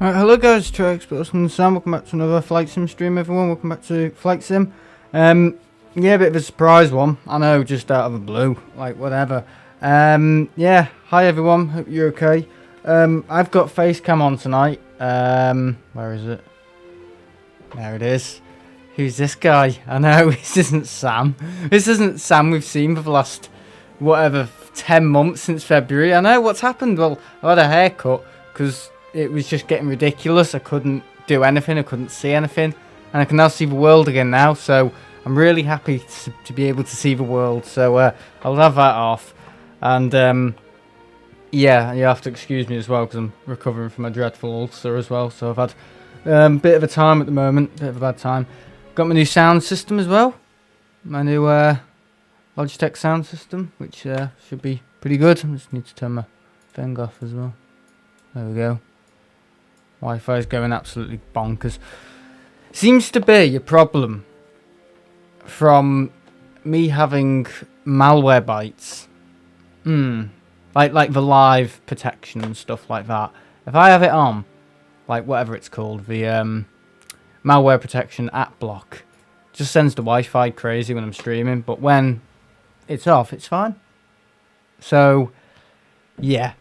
Alright, hello guys, True Experts and Sam. Welcome back to another Flight Sim stream, everyone. Welcome back to Flight Sim. Yeah, a bit of a surprise one. I know, just out of the blue, like whatever. Yeah, hi everyone. Hope you're okay. I've got face cam on tonight. Where is it? There it is. Who's this guy? I know this isn't Sam. This isn't Sam we've seen for the last whatever 10 months since February. I know what's happened. Well, I had a haircut because it was just getting ridiculous. I couldn't do anything. I couldn't see anything. And I can now see the world again now. So I'm really happy to be able to see the world. So I'll have that off. And yeah, you have to excuse me as well because I'm recovering from a dreadful ulcer as well. So I've had a bit of a time at the moment. Bit of a bad time. Got my new sound system as well. My new Logitech sound system, which should be pretty good. I just need to turn my thing off as well. There we go. Wi-Fi is going absolutely bonkers. Seems to be a problem from me having malware bites. Like the live protection and stuff like that. If I have it on, like whatever it's called, the malware protection app block, just sends the Wi-Fi crazy when I'm streaming. But when it's off, it's fine. So, yeah.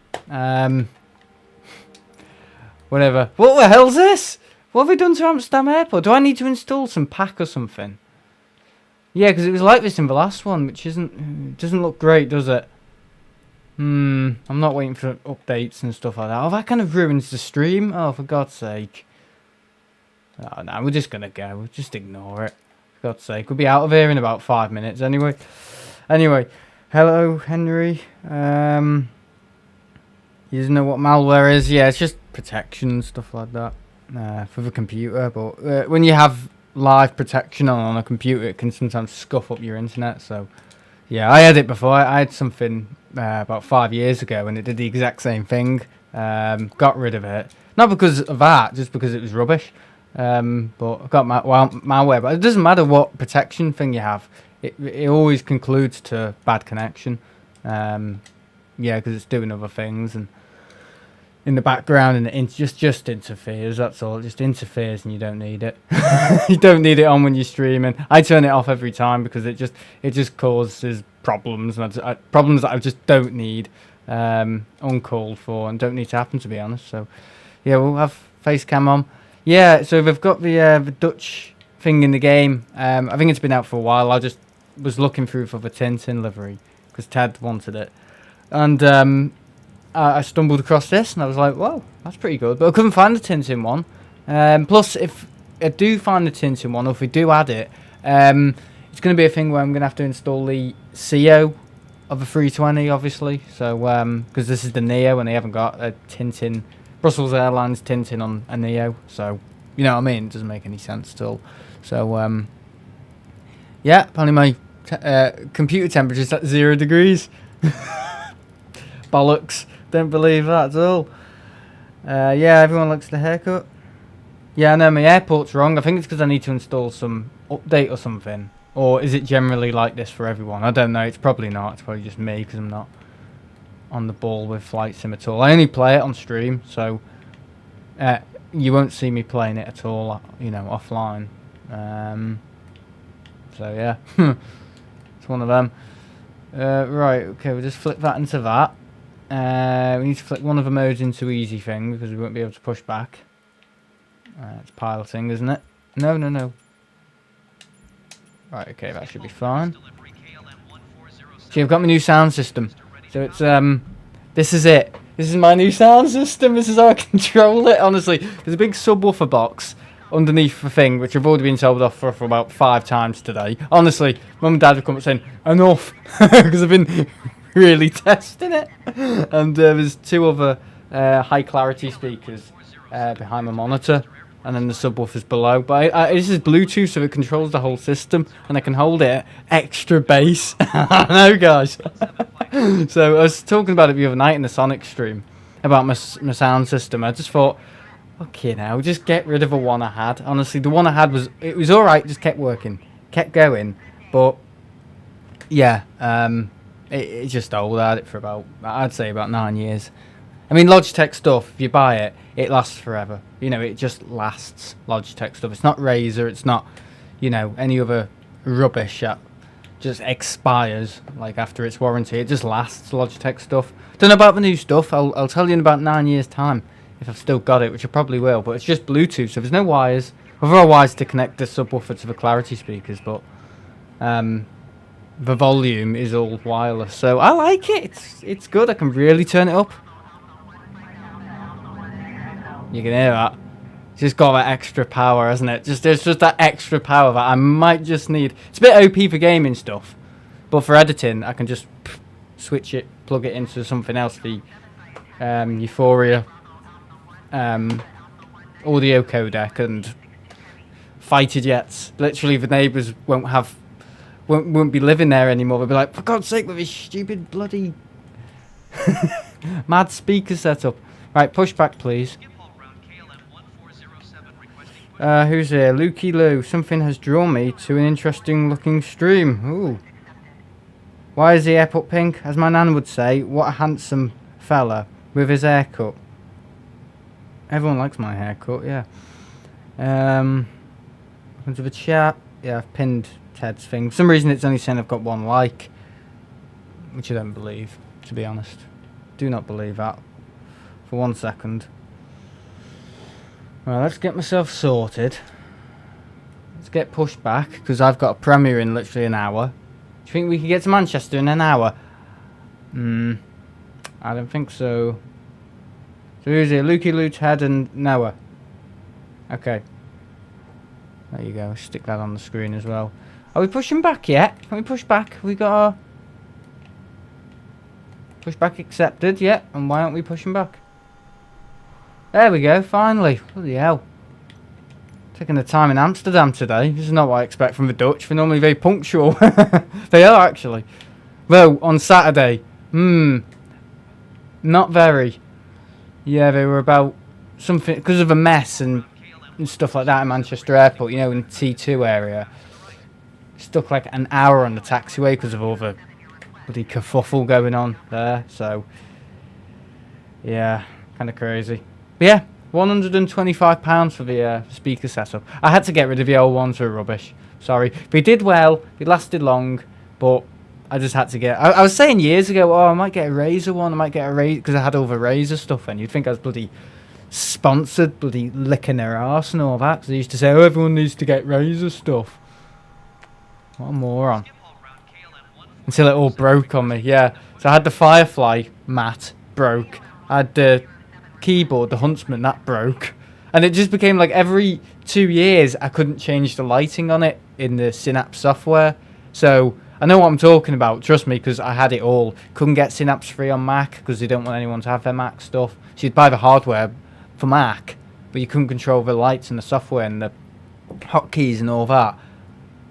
Whatever. What the hell's this? What have we done to Amsterdam Airport? Do I need to install some pack or something? Yeah, because it was like this in the last one, which doesn't look great, does it? I'm not waiting for updates and stuff like that. Oh, that kind of ruins the stream. Oh, for God's sake. Oh, no, we're just going to go. We'll just ignore it. For God's sake. We'll be out of here in about 5 minutes anyway. Anyway, hello, Henry. You know what malware is? Yeah, it's just protection and stuff like that for the computer. But when you have live protection on a computer, it can sometimes scuff up your internet. So, yeah, I had it before. I had something about 5 years ago, and it did the exact same thing. Got rid of it. Not because of that, just because it was rubbish. But I got malware. But it doesn't matter what protection thing you have. It always concludes to bad connection. Yeah, because it's doing other things and in the background, and it just interferes. That's all. It just interferes, and you don't need it. You don't need it on when you're streaming. I turn it off every time because it just causes problems, and problems that I just don't need, uncalled for, and don't need to happen, to be honest. So, yeah, we'll have face cam on. Yeah, so they've got the Dutch thing in the game. I think it's been out for a while. I just was looking through for the Tintin livery because Ted wanted it, and I stumbled across this and I was like, whoa, that's pretty good. But I couldn't find the Tintin one. Plus, if I do find the Tintin one, or if we do add it, it's going to be a thing where I'm going to have to install the CO of a 320, obviously. So, because this is the Neo and they haven't got a Tintin, Brussels Airlines Tintin on a Neo. So, you know what I mean? It doesn't make any sense at all. So, yeah, apparently my computer temperature is at 0 degrees. Bollocks. Don't believe that at all. Yeah, everyone likes the haircut. Yeah, I know my airport's wrong. I think it's because I need to install some update or something. Or is it generally like this for everyone? I don't know. It's probably not. It's probably just me because I'm not on the ball with Flight Sim at all. I only play it on stream, so you won't see me playing it at all, you know, offline. So, yeah. It's one of them. Right, okay, we'll just flip that into that. We need to flick one of the modes into easy thing because we won't be able to push back. It's piloting, isn't it? No. Right, okay, that should be fine. See, I've got my new sound system. So it's, this is it. This is my new sound system. This is how I control it, honestly. There's a big subwoofer box underneath the thing, which I've already been told off for about 5 times today. Honestly, Mum and Dad have come up saying, enough, because I've been really testing it. And there's 2 other high clarity speakers behind my monitor, and then the subwoofers below. But this is Bluetooth, so it controls the whole system, and I can hold it at extra bass. I know, guys. So I was talking about it the other night in the Sonic stream about my sound system. I just thought, okay, now just get rid of the one I had. Honestly, the one I had was all right, just kept working, kept going. But yeah, it's just old. I had it for about, I'd say about 9 years. I mean, Logitech stuff, if you buy it, it lasts forever. You know, it just lasts. Logitech stuff. It's not Razer. It's not, you know, any other rubbish that just expires like after its warranty. It just lasts. Logitech stuff. Don't know about the new stuff. I'll tell you in about 9 years' time if I've still got it, which I probably will. But it's just Bluetooth, so there's no wires. There are wires to connect the subwoofer to the clarity speakers, but the volume is all wireless. So I like it. It's good. I can really turn it up. You can hear that. It's just got that extra power, hasn't it? There's just that extra power that I might just need. It's a bit OP for gaming stuff, but for editing, I can just switch it, plug it into something else. The Euphoria audio codec and fighter jets. Literally, the neighbours won't be living there anymore. They'll be like, for God's sake, with this stupid bloody mad speaker setup. Right, push back, please. Who's here? Lukey Lou. Something has drawn me to an interesting looking stream. Ooh. Why is the haircut pink? As my nan would say, what a handsome fella with his haircut. Everyone likes my haircut, yeah. Welcome to the chat. Yeah, I've pinned Ted's thing. For some reason it's only saying I've got 1 like, which I don't believe, to be honest. Do not believe that for 1 second. Well, let's get myself sorted. Let's get pushed back, because I've got a premiere in literally an hour. Do you think we can get to Manchester in an hour? I don't think so. So who's here? Lukey, Lou, Ted and Noah. Okay. There you go. Stick that on the screen as well. Are we pushing back yet? Can we push back? We got our... Push back accepted, yeah. And why aren't we pushing back? There we go, finally. Bloody hell. Taking the time in Amsterdam today. This is not what I expect from the Dutch. They're normally very punctual. They are, actually. Though, on Saturday, not very. Yeah, they were about something, because of a mess and stuff like that in Manchester Airport, you know, in the T2 area. Stuck like an hour on the taxiway because of all the bloody kerfuffle going on there. So, yeah, kind of crazy. But yeah, £125 for the speaker setup. I had to get rid of the old ones, they were rubbish. Sorry. They did well, they lasted long, but I just had to get... I was saying years ago, oh, I might get a Razer one, I might get a Razer, because I had all the Razer stuff, and you'd think I was bloody sponsored, bloody licking their arse and all that, because they used to say, oh, everyone needs to get Razer stuff. What a moron. Until it all broke on me, yeah. So I had the Firefly mat, broke. I had the keyboard, the Huntsman, that broke. And it just became like every 2 years I couldn't change the lighting on it in the Synapse software. So I know what I'm talking about, trust me, because I had it all. Couldn't get Synapse free on Mac because they don't want anyone to have their Mac stuff. So you'd buy the hardware for Mac, but you couldn't control the lights and the software and the hotkeys and all that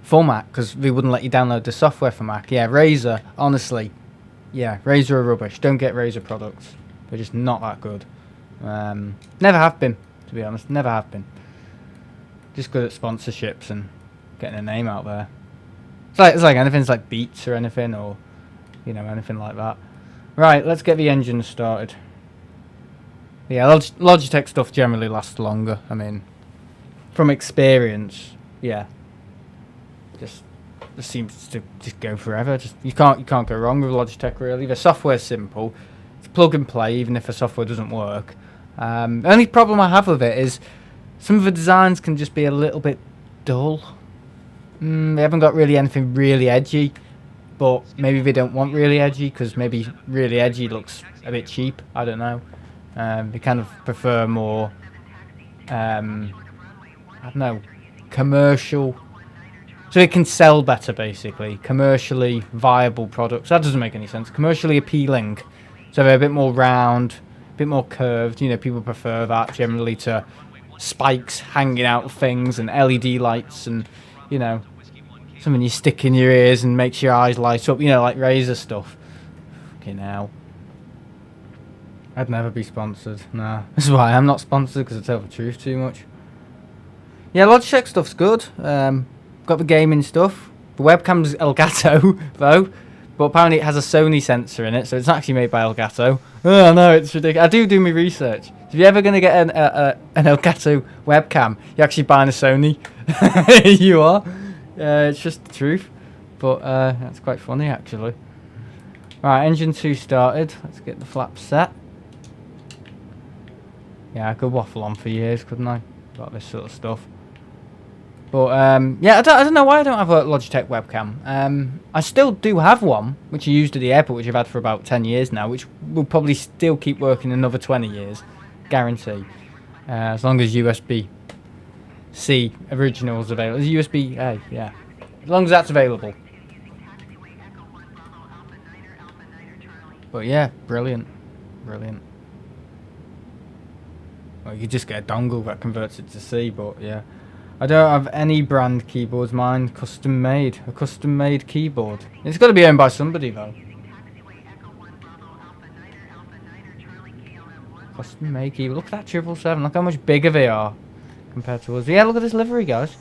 for Mac because they wouldn't let you download the software for Mac. Yeah, Razer, honestly, yeah, Razer are rubbish. Don't get Razer products. They're just not that good. Never have been, to be honest. Never have been. Just good at sponsorships and getting a name out there. It's like anything's like Beats or anything, or you know, anything like that. Right, let's get the engine started. Yeah, Logitech stuff generally lasts longer. I mean, from experience, yeah, just seems to just go forever. Just you can't go wrong with Logitech really. The software's simple. It's plug and play, even if the software doesn't work. The only problem I have with it is some of the designs can just be a little bit dull. They haven't got really anything really edgy, but maybe they don't want really edgy because maybe really edgy looks a bit cheap. I don't know. They kind of prefer more, I don't know, commercial, so it can sell better basically. Commercially viable products. That doesn't make any sense. Commercially appealing, so they're a bit more round, a bit more curved. You know, people prefer that generally to spikes hanging out of things and LED lights and, you know, something you stick in your ears and makes your eyes light up, you know, like Razer stuff. Fucking hell. I'd never be sponsored. Nah. This is why I'm not sponsored, because I tell the truth too much. Yeah, Logitech stuff's good. Got the gaming stuff. The webcam's Elgato, though. but apparently it has a Sony sensor in it, so it's actually made by Elgato. Oh no, it's ridiculous. I do my research. So if you're ever going to get an Elgato webcam, you're actually buying a Sony. You are. It's just the truth. But that's quite funny, actually. Right, engine 2 started. Let's get the flaps set. Yeah, I could waffle on for years, couldn't I? About this sort of stuff. But, yeah, I don't know why I don't have a Logitech webcam. I still do have one, which I used at the airport, which I've had for about 10 years now, which will probably still keep working another 20 years. Guarantee. As long as USB-C original is available. USB-A, yeah. As long as that's available. But yeah, brilliant. Brilliant. Well, you could just get a dongle that converts it to C, but yeah. I don't have any brand keyboards, mine custom made. A custom made keyboard. It's got to be owned by somebody though. Custom made keyboard. Look at that 777. Look how much bigger they are compared to us. Yeah, look at this livery, guys.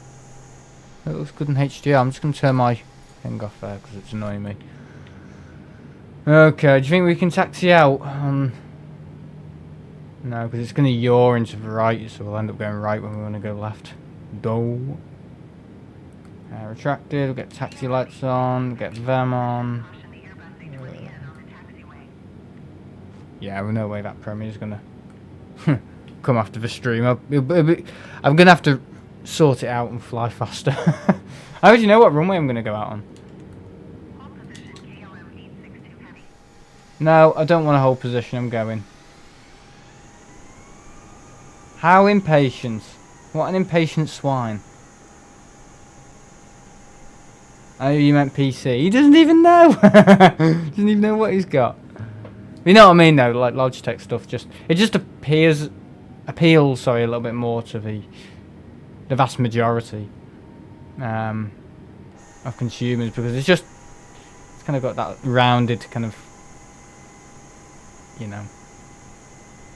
It looks good in HDR. I'm just going to turn my thing off there because it's annoying me. Okay, do you think we can taxi out? No, because it's going to yaw into the right, so we'll end up going right when we want to go left. Do. Retracted, we'll get taxi lights on, get them on. Yeah, well, no way that Premier's going to come after the stream. I'm going to have to sort it out and fly faster. I already know what runway I'm going to go out on. No, I don't want to hold position, I'm going. How impatient. What an impatient swine. Oh, you meant PC. He doesn't even know. Doesn't even know what he's got. You know what I mean though, like Logitech stuff, it just appeals a little bit more to the vast majority of consumers, because it's kind of got that rounded kind of, you know,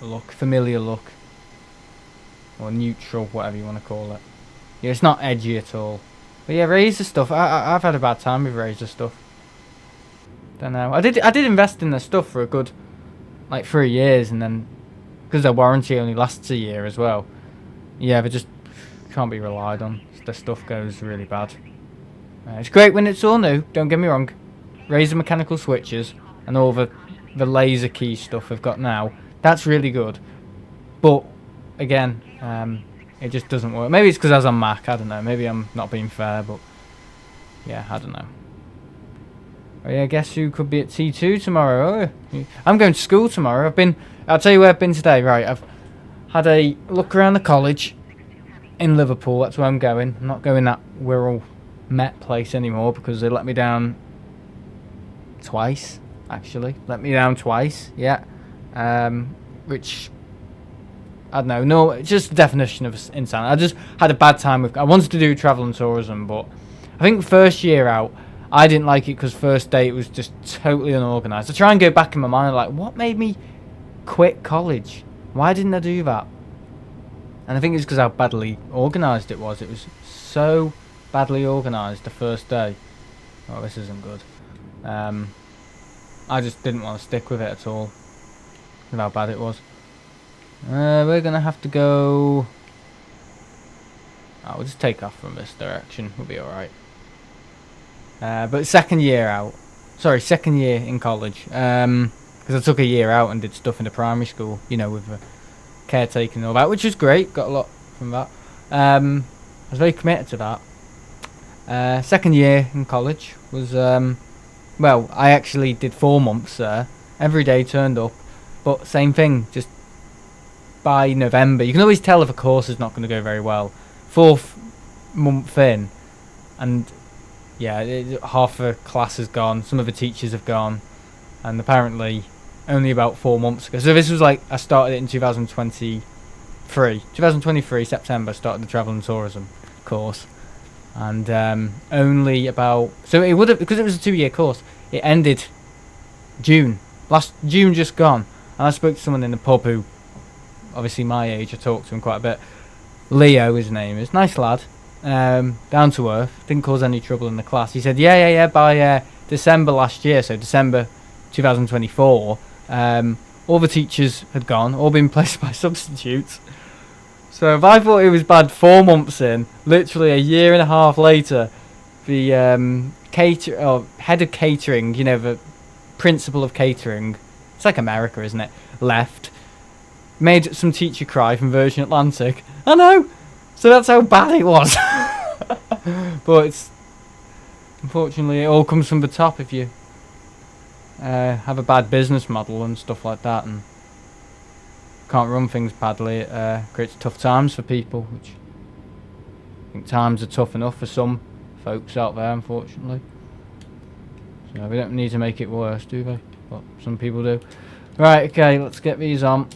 look, familiar look. Or neutral, whatever you want to call it. Yeah, it's not edgy at all. But yeah, Razer stuff. I've had a bad time with Razer stuff. Don't know. I did invest in their stuff for a good, like, 3 years, and then because their warranty only lasts a year as well. Yeah, they just can't be relied on. Their stuff goes really bad. It's great when it's all new. Don't get me wrong. Razer mechanical switches and all the laser key stuff they've got now. That's really good. But again, it just doesn't work. Maybe it's because I was on Mac, I don't know. Maybe I'm not being fair, but yeah, I don't know. Oh yeah, guess who could be at T2 tomorrow? Oh, I'm going to school tomorrow. I'll tell you where I've been today. Right, I've had a look around the college in Liverpool. That's where I'm going. I'm not going that Wirral Met place anymore because they let me down twice, actually. Let me down twice, yeah. Which, I don't know. No, it's just the definition of insanity. I just had a bad time with. I wanted to do travel and tourism, but I think first year out, I didn't like it because first day it was just totally unorganised. I try and go back in my mind, like, what made me quit college? Why didn't I do that? And I think it's because how badly organised it was. It was so badly organised the first day. Oh, this isn't good. I just didn't want to stick with it at all. With how bad it was. We're going to have to go... Oh, we'll just take off from this direction. We'll be alright. But second year in college. Because I took a year out and did stuff in the primary school, you know, with the caretaking and all that, which was great. Got a lot from that. I was very committed to that. Second year in college was... well, I actually did 4 months there. Every day turned up. But same thing, just by November. You can always tell if a course is not going to go very well. 4th month in, and yeah, half the class has gone, some of the teachers have gone, and apparently only about 4 months ago. So this was like, I started it in 2023 September, started the travel and tourism course, and only about, so it would have, because it was a 2-year course, it ended last June just gone. And I spoke to someone in the pub who, obviously my age, I talked to him quite a bit. Leo, his name is, nice lad, down to earth, didn't cause any trouble in the class. He said, yeah, by December last year, so December 2024, all the teachers had gone, all been placed by substitutes. So if I thought it was bad 4 months in, literally a year and a half later, the head of catering, you know, the principal of catering, it's like America, isn't it, left, made some teacher cry from Virgin Atlantic. I know! So that's how bad it was. But it's, unfortunately, it all comes from the top if you have a bad business model and stuff like that, and can't run things badly. It creates tough times for people, which I think times are tough enough for some folks out there, unfortunately. So we don't need to make it worse, do they? But some people do. Right, okay, let's get these on.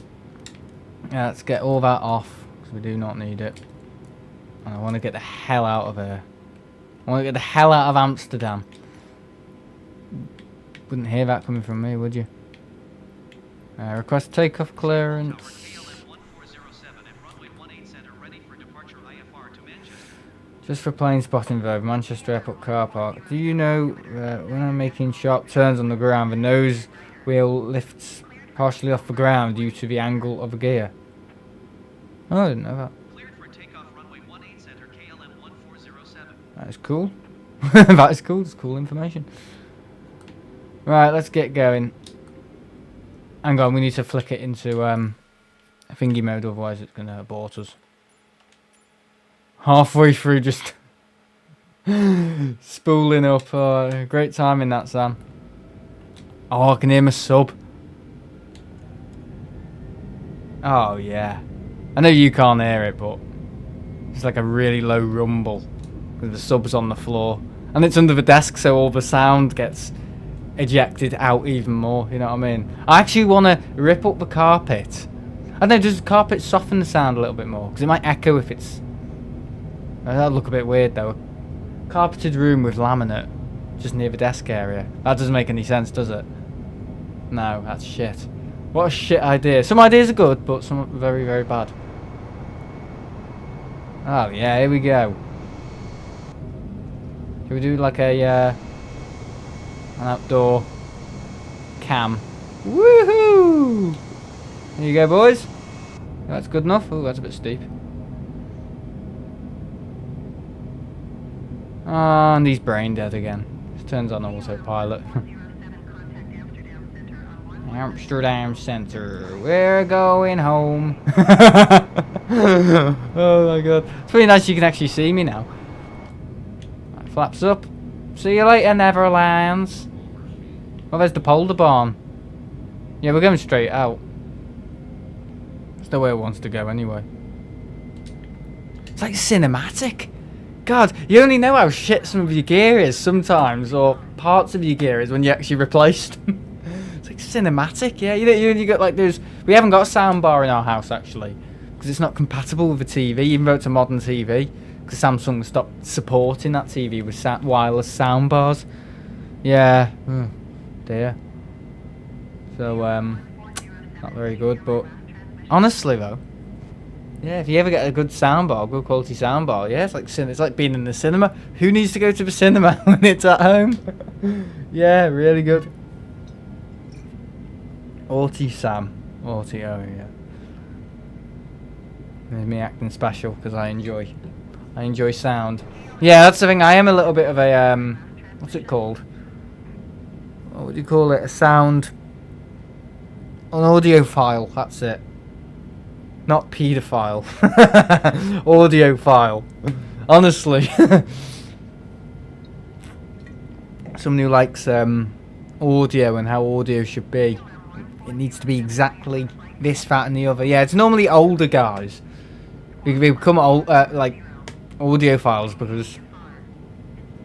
Yeah, let's get all that off, because we do not need it. And I want to get the hell out of here. I want to get the hell out of Amsterdam. Wouldn't hear that coming from me, would you? Request takeoff clearance. Just for plane spotting though, Manchester Airport car park. Do you know when I'm making sharp turns on the ground, the nose wheel lifts partially off the ground due to the angle of the gear? Oh, I didn't know that. That is cool. That is cool. It's cool information. Right, let's get going. Hang on, we need to flick it into thingy mode, otherwise it's going to abort us. Halfway through, just spooling up. Great timing that, Sam. Oh, I can hear my sub. Oh, yeah. I know you can't hear it, but it's like a really low rumble with the subs on the floor. And it's under the desk, so all the sound gets ejected out even more, you know what I mean? I actually want to rip up the carpet. I don't know, does the carpet soften the sound a little bit more? Because it might echo if it's... That'd look a bit weird though. A carpeted room with laminate just near the desk area. That doesn't make any sense, does it? No, that's shit. What a shit idea. Some ideas are good, but some are very, very bad. Oh yeah, here we go. Should we do like a an outdoor cam? Woohoo! There you go, boys. That's good enough. Oh, that's a bit steep. Oh, and he's brain dead again. Just turns on autopilot. Amsterdam Center. We're going home. Oh my god. It's really nice you can actually see me now. Right, flaps up. See you later, Neverlands. Oh, there's the Polder Barn. Yeah, we're going straight out. That's the way it wants to go anyway. It's like cinematic. God, you only know how shit some of your gear is sometimes, or parts of your gear is when you actually replace them. It's like cinematic, yeah. You got like those. We haven't got a sound bar in our house actually, because it's not compatible with the TV, even though it's a modern TV. Because Samsung stopped supporting that TV with wireless sound bars. Yeah, dear. So not very good. But honestly though. Yeah, if you ever get a good soundbar, good quality soundbar, yeah, it's like being in the cinema. Who needs to go to the cinema when it's at home? Yeah, really good. Auti Sam. Auti, oh yeah. There's me acting special because I enjoy sound. Yeah, that's the thing. I am a little bit of a what's it called? What would you call it? An audiophile. That's it. Not paedophile. Audiophile. Honestly. Someone who likes audio and how audio should be. It needs to be exactly this, that and the other. Yeah, it's normally older guys. We become old, like audiophiles because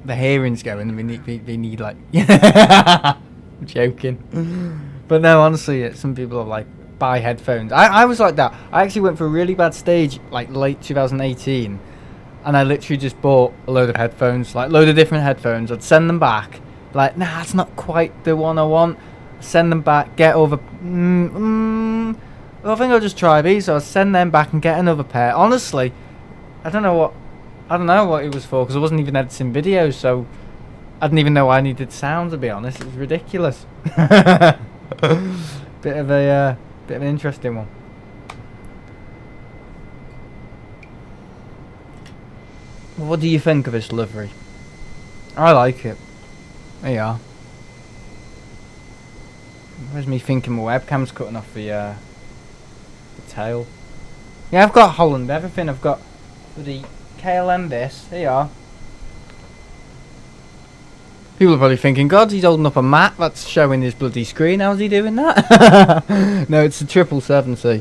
the hearing's going and they need like... I'm joking. But no, honestly, some people are like, buy headphones. I was like that. I actually went for a really bad stage like late 2018 and I literally just bought a load of headphones, like load of different headphones. I'd send them back, like, nah, that's not quite the one I want. Send them back, get over well, I think I'll just try these. So I'll send them back and get another pair. Honestly, I don't know what it was for, because I wasn't even editing videos, so I didn't even know I needed sound, to be honest. It was ridiculous. bit of an interesting one. What do you think of this livery? I like it. There you are. Where's me thinking my webcam's cutting off the tail? Yeah, I've got Holland, everything. I've got the KLM this. There you are. People are probably thinking, God, he's holding up a map that's showing his bloody screen. How's he doing that? No, it's a 777C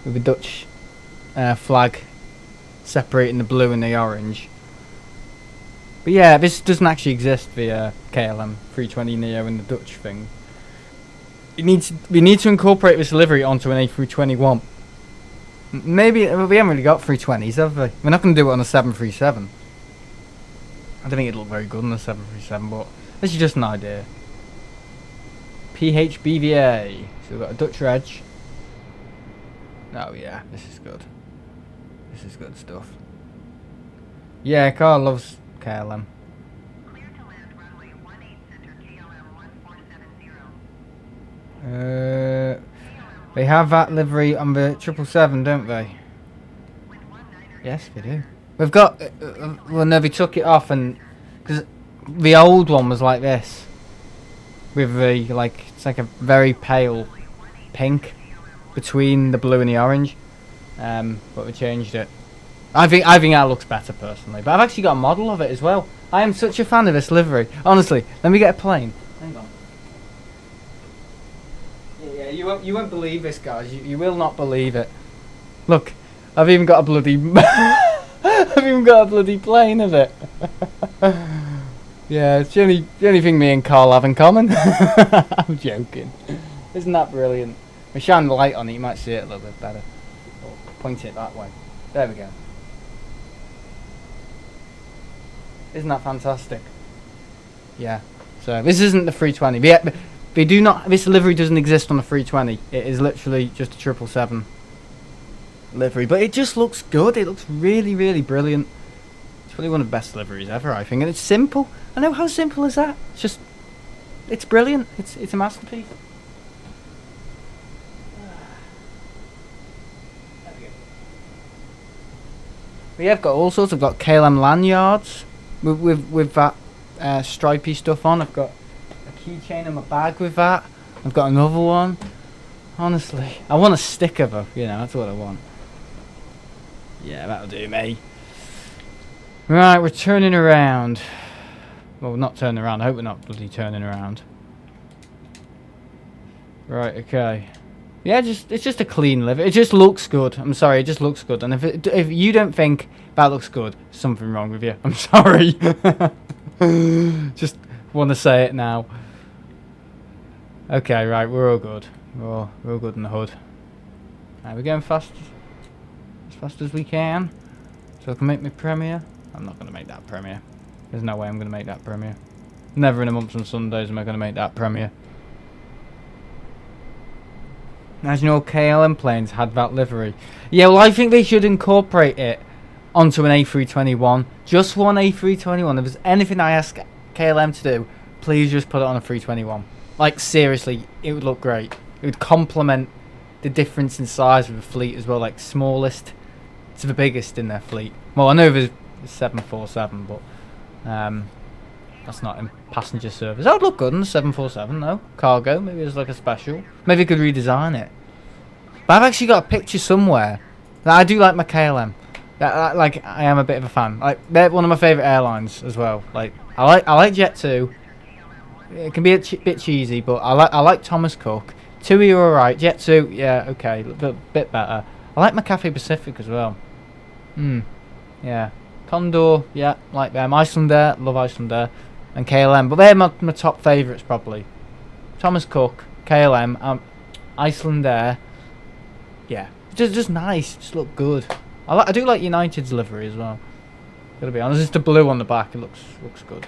with a Dutch flag separating the blue and the orange. But yeah, this doesn't actually exist, the KLM A320Neo and the Dutch thing. We need to incorporate this livery onto an A321. Maybe we haven't really got 320s, have we? We're not going to do it on a 737. I don't think it'll look very good on a 737, but this is just an idea. PHBVA. So we've got a Dutch reg. Oh yeah, this is good. This is good stuff. Yeah, Carl loves KLM. Clear to land runway 18 center KLM 1470. They have that livery on the 777, don't they? Yes, they do. We've got. Well, no, they took it off, and because the old one was like this, with the it's like a very pale pink between the blue and the orange. But we changed it. I think that looks better personally. But I've actually got a model of it as well. I am such a fan of this livery. Honestly, let me get a plane. Hang on. Yeah, you won't believe this, guys. You will not believe it. Look, I've even got a bloody I've even got a bloody plane of it. Yeah, it's the only thing me and Carl have in common. I'm joking. Isn't that brilliant? We shine the light on it, you might see it a little bit better. Or point it that way. There we go. Isn't that fantastic? Yeah. So this isn't the 320. They do not. This livery doesn't exist on the 320. It is literally just a 777 livery. But it just looks good. It looks really, really brilliant. It's probably one of the best liveries ever, I think. And it's simple. I know, how simple is that? It's just, it's brilliant. It's a masterpiece. We have got all sorts. I've got KLM lanyards with that stripy stuff on. I've got a keychain in my bag with that. I've got another one. Honestly, I want a sticker though. You know, that's what I want. Yeah, that'll do me. Right, we're turning around. Well, we're not turning around. I hope we're not bloody turning around. Right, okay. Yeah, it's just a clean liver. It just looks good. I'm sorry, it just looks good. And if you don't think that looks good, something wrong with you. I'm sorry. Just want to say it now. Okay, right, we're all good. We're all good in the hood. Right, we're going fast, as fast as we can, so I can make my premiere. I'm not going to make that premiere. There's no way I'm going to make that premiere. Never in a month on Sundays am I going to make that premiere. As you know, KLM planes had that livery. Yeah, well, I think they should incorporate it onto an A321. Just one A321. If there's anything I ask KLM to do, please just put it on a 321. Like, seriously, it would look great. It would complement the difference in size of the fleet as well. Like, smallest to the biggest in their fleet. Well, I know there's 747, but that's not in passenger service. That would look good on the 747, though. Cargo, maybe it's like a special. Maybe you could redesign it. But I've actually got a picture somewhere that I do like my KLM. Like, I am a bit of a fan. Like, they're one of my favourite airlines as well. Like, I like Jet2. It can be a bit cheesy, but I like Thomas Cook. TUI are alright. Jet2, yeah, okay, a bit better. I like my Cathay Pacific as well. Yeah. Condor, yeah, like them. Icelandair, love Icelandair. And KLM, but they're my top favourites probably. Thomas Cook, KLM, Icelandair. Yeah, just nice, just look good. I do like United's livery as well. Gotta be honest, it's the blue on the back. It looks good.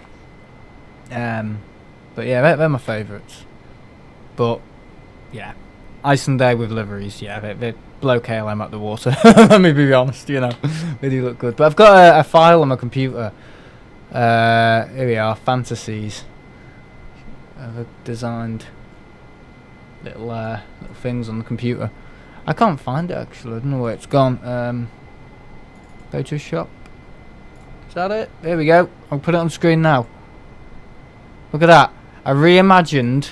But yeah, they're my favourites. But yeah, Icelandair with liveries. Yeah, they blow KLM out the water. Let me be honest, you know, they do look good. But I've got a file on my computer. Here we are, fantasies. I've designed little things on the computer. I can't find it actually. I don't know where it's gone. Photoshop. Is that it? There we go. I'll put it on screen now. Look at that. I reimagined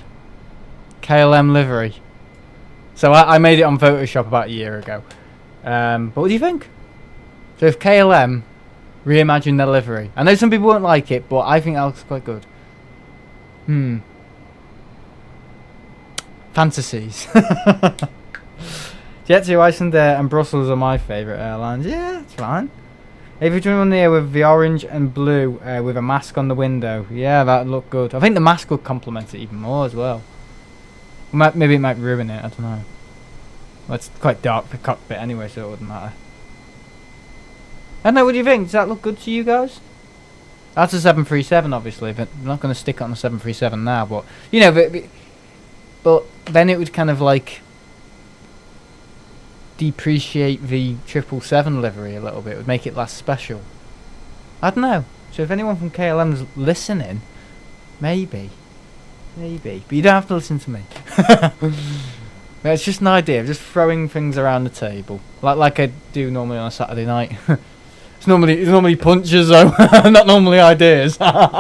KLM livery. So I made it on Photoshop about a year ago. But what do you think? So if KLM reimagined their livery, I know some people won't like it, but I think that looks quite good. Fantasies. Jet to Iceland and Brussels are my favourite airlines. Yeah, it's fine. A321Neo with the orange and blue with a mask on the window. Yeah, that looked good. I think the mask would complement it even more as well. Maybe it might ruin it, I don't know. Well, it's quite dark, the cockpit anyway, so it wouldn't matter. I don't know, what do you think? Does that look good to you guys? That's a 737, obviously. But I'm not going to stick it on the 737 now, but, you know, but then it would kind of like depreciate the 777 livery a little bit. It would make it less special. I don't know. So if anyone from KLM's listening, maybe. But you don't have to listen to me. It's just an idea of just throwing things around the table, like I do normally on a Saturday night. It's normally punches though, not normally ideas. But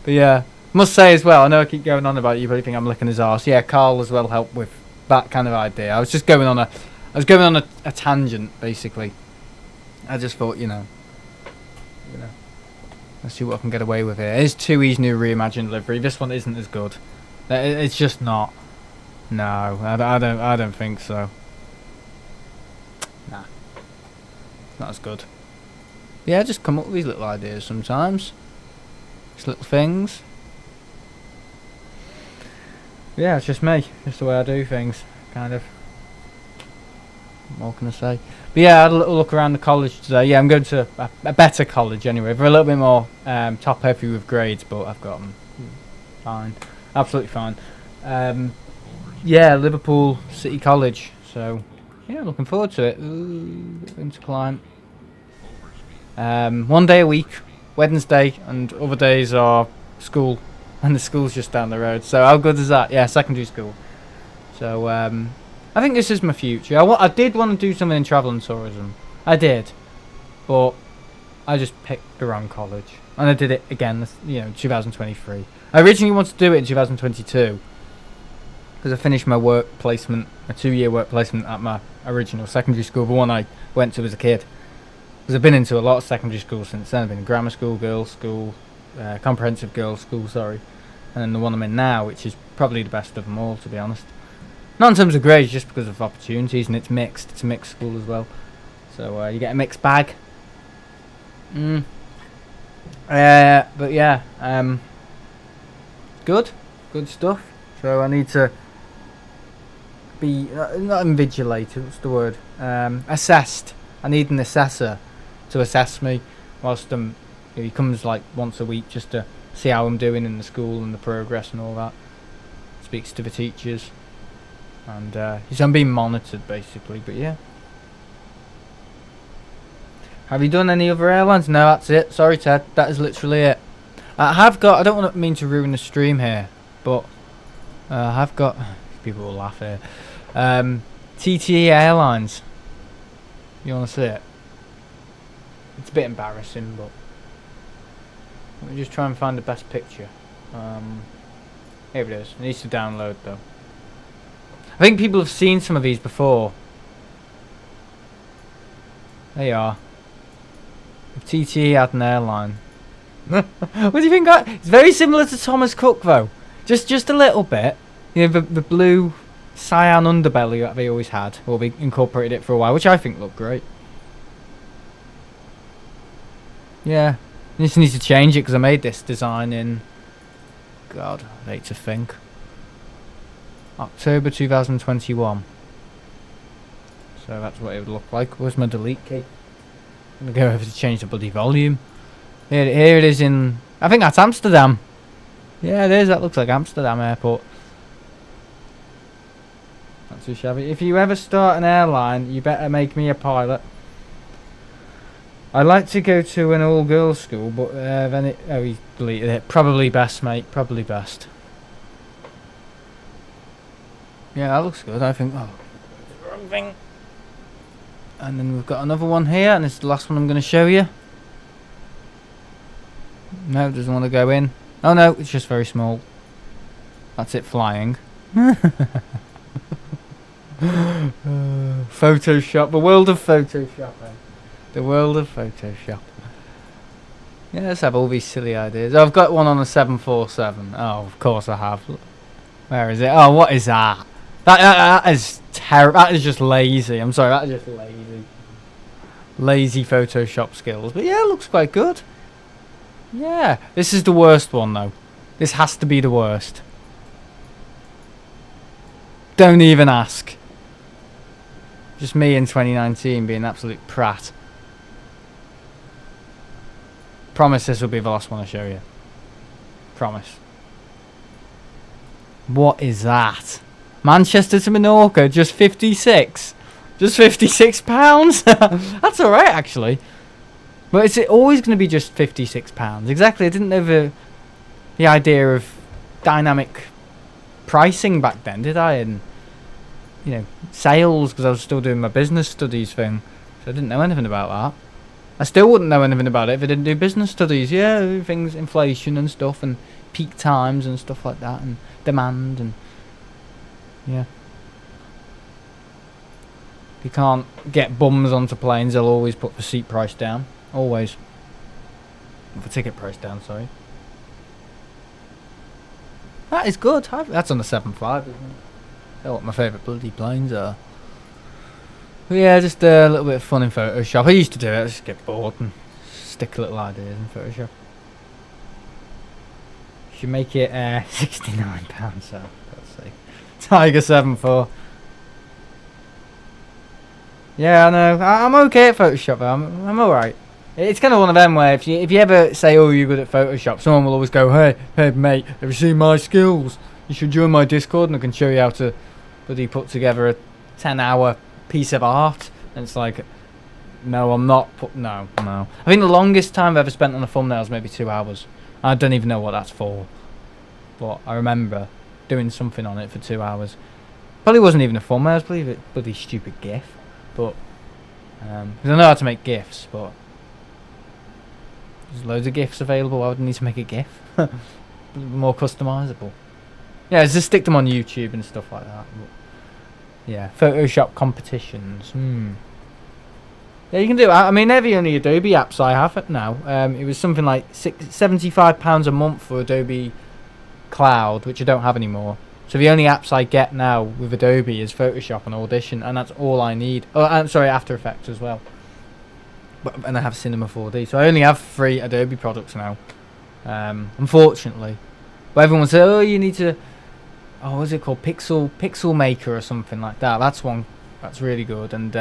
yeah, must say as well, I know I keep going on about it, you probably think I'm licking his arse. Yeah, Carl as well helped with that kind of idea. I was just going on a tangent basically. I just thought, you know, let's see what I can get away with here. It is TUI's new reimagined livery. This one isn't as good. It's just not. No, I don't think so. Nah, it's not as good. Yeah, just come up with these little ideas sometimes. Just little things. Yeah, it's just me. Just the way I do things, kind of. What can I say? But yeah, I had a little look around the college today. Yeah, I'm going to a better college anyway. They're a little bit more top heavy with grades, but I've got them fine. Absolutely fine. Yeah, Liverpool City College. So, yeah, looking forward to it. Going to climb. 1 day a week, Wednesday, and other days are school. And the school's just down the road. So how good is that? Yeah, secondary school. So, I think this is my future. I did want to do something in travel and tourism. I did. But I just picked the wrong college. And I did it again, 2023. I originally wanted to do it in 2022. Because I finished my work placement, a 2-year work placement at my original secondary school, the one I went to as a kid. Because I've been into a lot of secondary schools since then. I've been in grammar school, girls' school, comprehensive girls' school, sorry. And then the one I'm in now, which is probably the best of them all, to be honest. Not in terms of grades, just because of opportunities, and it's mixed. It's a mixed school as well. So you get a mixed bag. But yeah, good stuff. So I need to be, not invigilated, what's the word? Assessed. I need an assessor to assess me whilst he comes like once a week just to see how I'm doing in the school and the progress and all that. Speaks to the teachers. And I'm being monitored basically, but yeah. Have you done any other airlines? No, that's it. Sorry, Ted. That is literally it. I don't mean to ruin the stream here, but I have got... People will laugh here. TTE Airlines. You want to see it? It's a bit embarrassing, but... Let me just try and find the best picture. Here it is. It needs to download, though. I think people have seen some of these before. There you are. If TTE had an airline. What do you think? It's very similar to Thomas Cook, though. Just a little bit. You know, the blue cyan underbelly that they always had. Well, they incorporated it for a while, which I think looked great. Yeah. I just need to change it because I made this design in... God, I hate to think. October 2021. So that's what it would look like. Where's my delete key? I'm going to go over to change the bloody volume. Here it is in... I think that's Amsterdam. Yeah, it is. That looks like Amsterdam airport. Not too shabby. If you ever start an airline, you better make me a pilot. I'd like to go to an all-girls school, but then it... Oh, he deleted it. Probably best, mate. Probably best. Yeah, that looks good, I think. Oh, wrong thing. And then we've got another one here, and it's the last one I'm going to show you. No, it doesn't want to go in. Oh no, it's just very small. That's it flying. Photoshop, the world of Photoshop. The world of Photoshop. Yeah, let's have all these silly ideas. Oh, I've got one on a 747. Oh, of course I have. Where is it? Oh, what is that? That is terrible. That is just lazy. I'm sorry, that is just lazy. Lazy Photoshop skills. But yeah, it looks quite good. Yeah. This is the worst one, though. This has to be the worst. Don't even ask. Just me in 2019 being an absolute prat. Promise this will be the last one I show you. Promise. What is that? Manchester to Menorca, just 56. Just £56. That's alright, actually. But is it always going to be just £56? Exactly, I didn't know the idea of dynamic pricing back then, did I? And, you know, sales, because I was still doing my business studies thing. So I didn't know anything about that. I still wouldn't know anything about it if I didn't do business studies. Yeah, things, inflation and stuff, and peak times and stuff like that, and demand, and yeah. If you can't get bums onto planes, they'll always put the seat price down. Always. The ticket price down, sorry. That is good. That's on the 7.5, isn't it? They're what my favourite bloody planes are. But yeah, just a little bit of fun in Photoshop. I used to do it, I just get bored and stick little ideas in Photoshop. Should make it £69, so let's see. Tiger 7.4. Yeah, I know. I'm okay at Photoshop though. I'm alright. It's kind of one of them where if you ever say, oh, you're good at Photoshop, someone will always go, hey mate, have you seen my skills? You should join my Discord and I can show you how to bloody put together a 10-hour piece of art. And it's like, no, I'm not. No. I think the longest time I've ever spent on a thumbnail is maybe 2 hours. I don't even know what that's for. But I remember doing something on it for 2 hours. Probably wasn't even a thumbnail, I believe it bloody stupid GIF. But, because I know how to make GIFs, but there's loads of GIFs available. I would need to make a GIF. More customizable. Yeah, just stick them on YouTube and stuff like that. But yeah, Photoshop competitions. Yeah, you can do it. I mean, they're the only Adobe apps I have now. It was something like £75 a month for Adobe Cloud, which I don't have anymore. So the only apps I get now with Adobe is Photoshop and Audition, and that's all I need. Oh, I'm sorry, After Effects as well. And I have Cinema 4D, so I only have 3 Adobe products now. Unfortunately, but everyone says, "Oh, you need to." Oh, what's it called? Pixel Maker or something like that. That's one. That's really good. And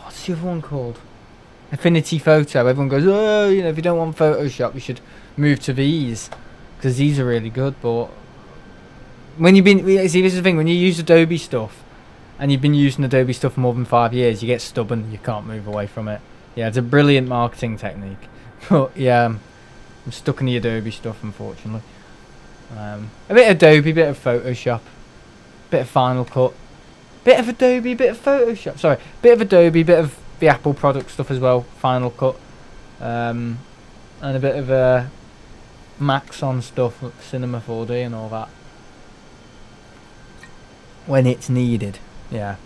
what's the other one called? Affinity Photo. Everyone goes, "Oh, you know, if you don't want Photoshop, you should move to these because these are really good." But when you've been, see, this is the thing. When you use Adobe stuff, and you've been using Adobe stuff for more than 5 years, you get stubborn. You can't move away from it. Yeah, it's a brilliant marketing technique. But yeah, I'm stuck in the Adobe stuff, unfortunately. A bit of Adobe, bit of Photoshop, bit of Final Cut, bit of Adobe, bit of Photoshop. Sorry, bit of Adobe, bit of the Apple product stuff as well. Final Cut, and a bit of Maxon stuff, like Cinema 4D and all that. When it's needed, yeah.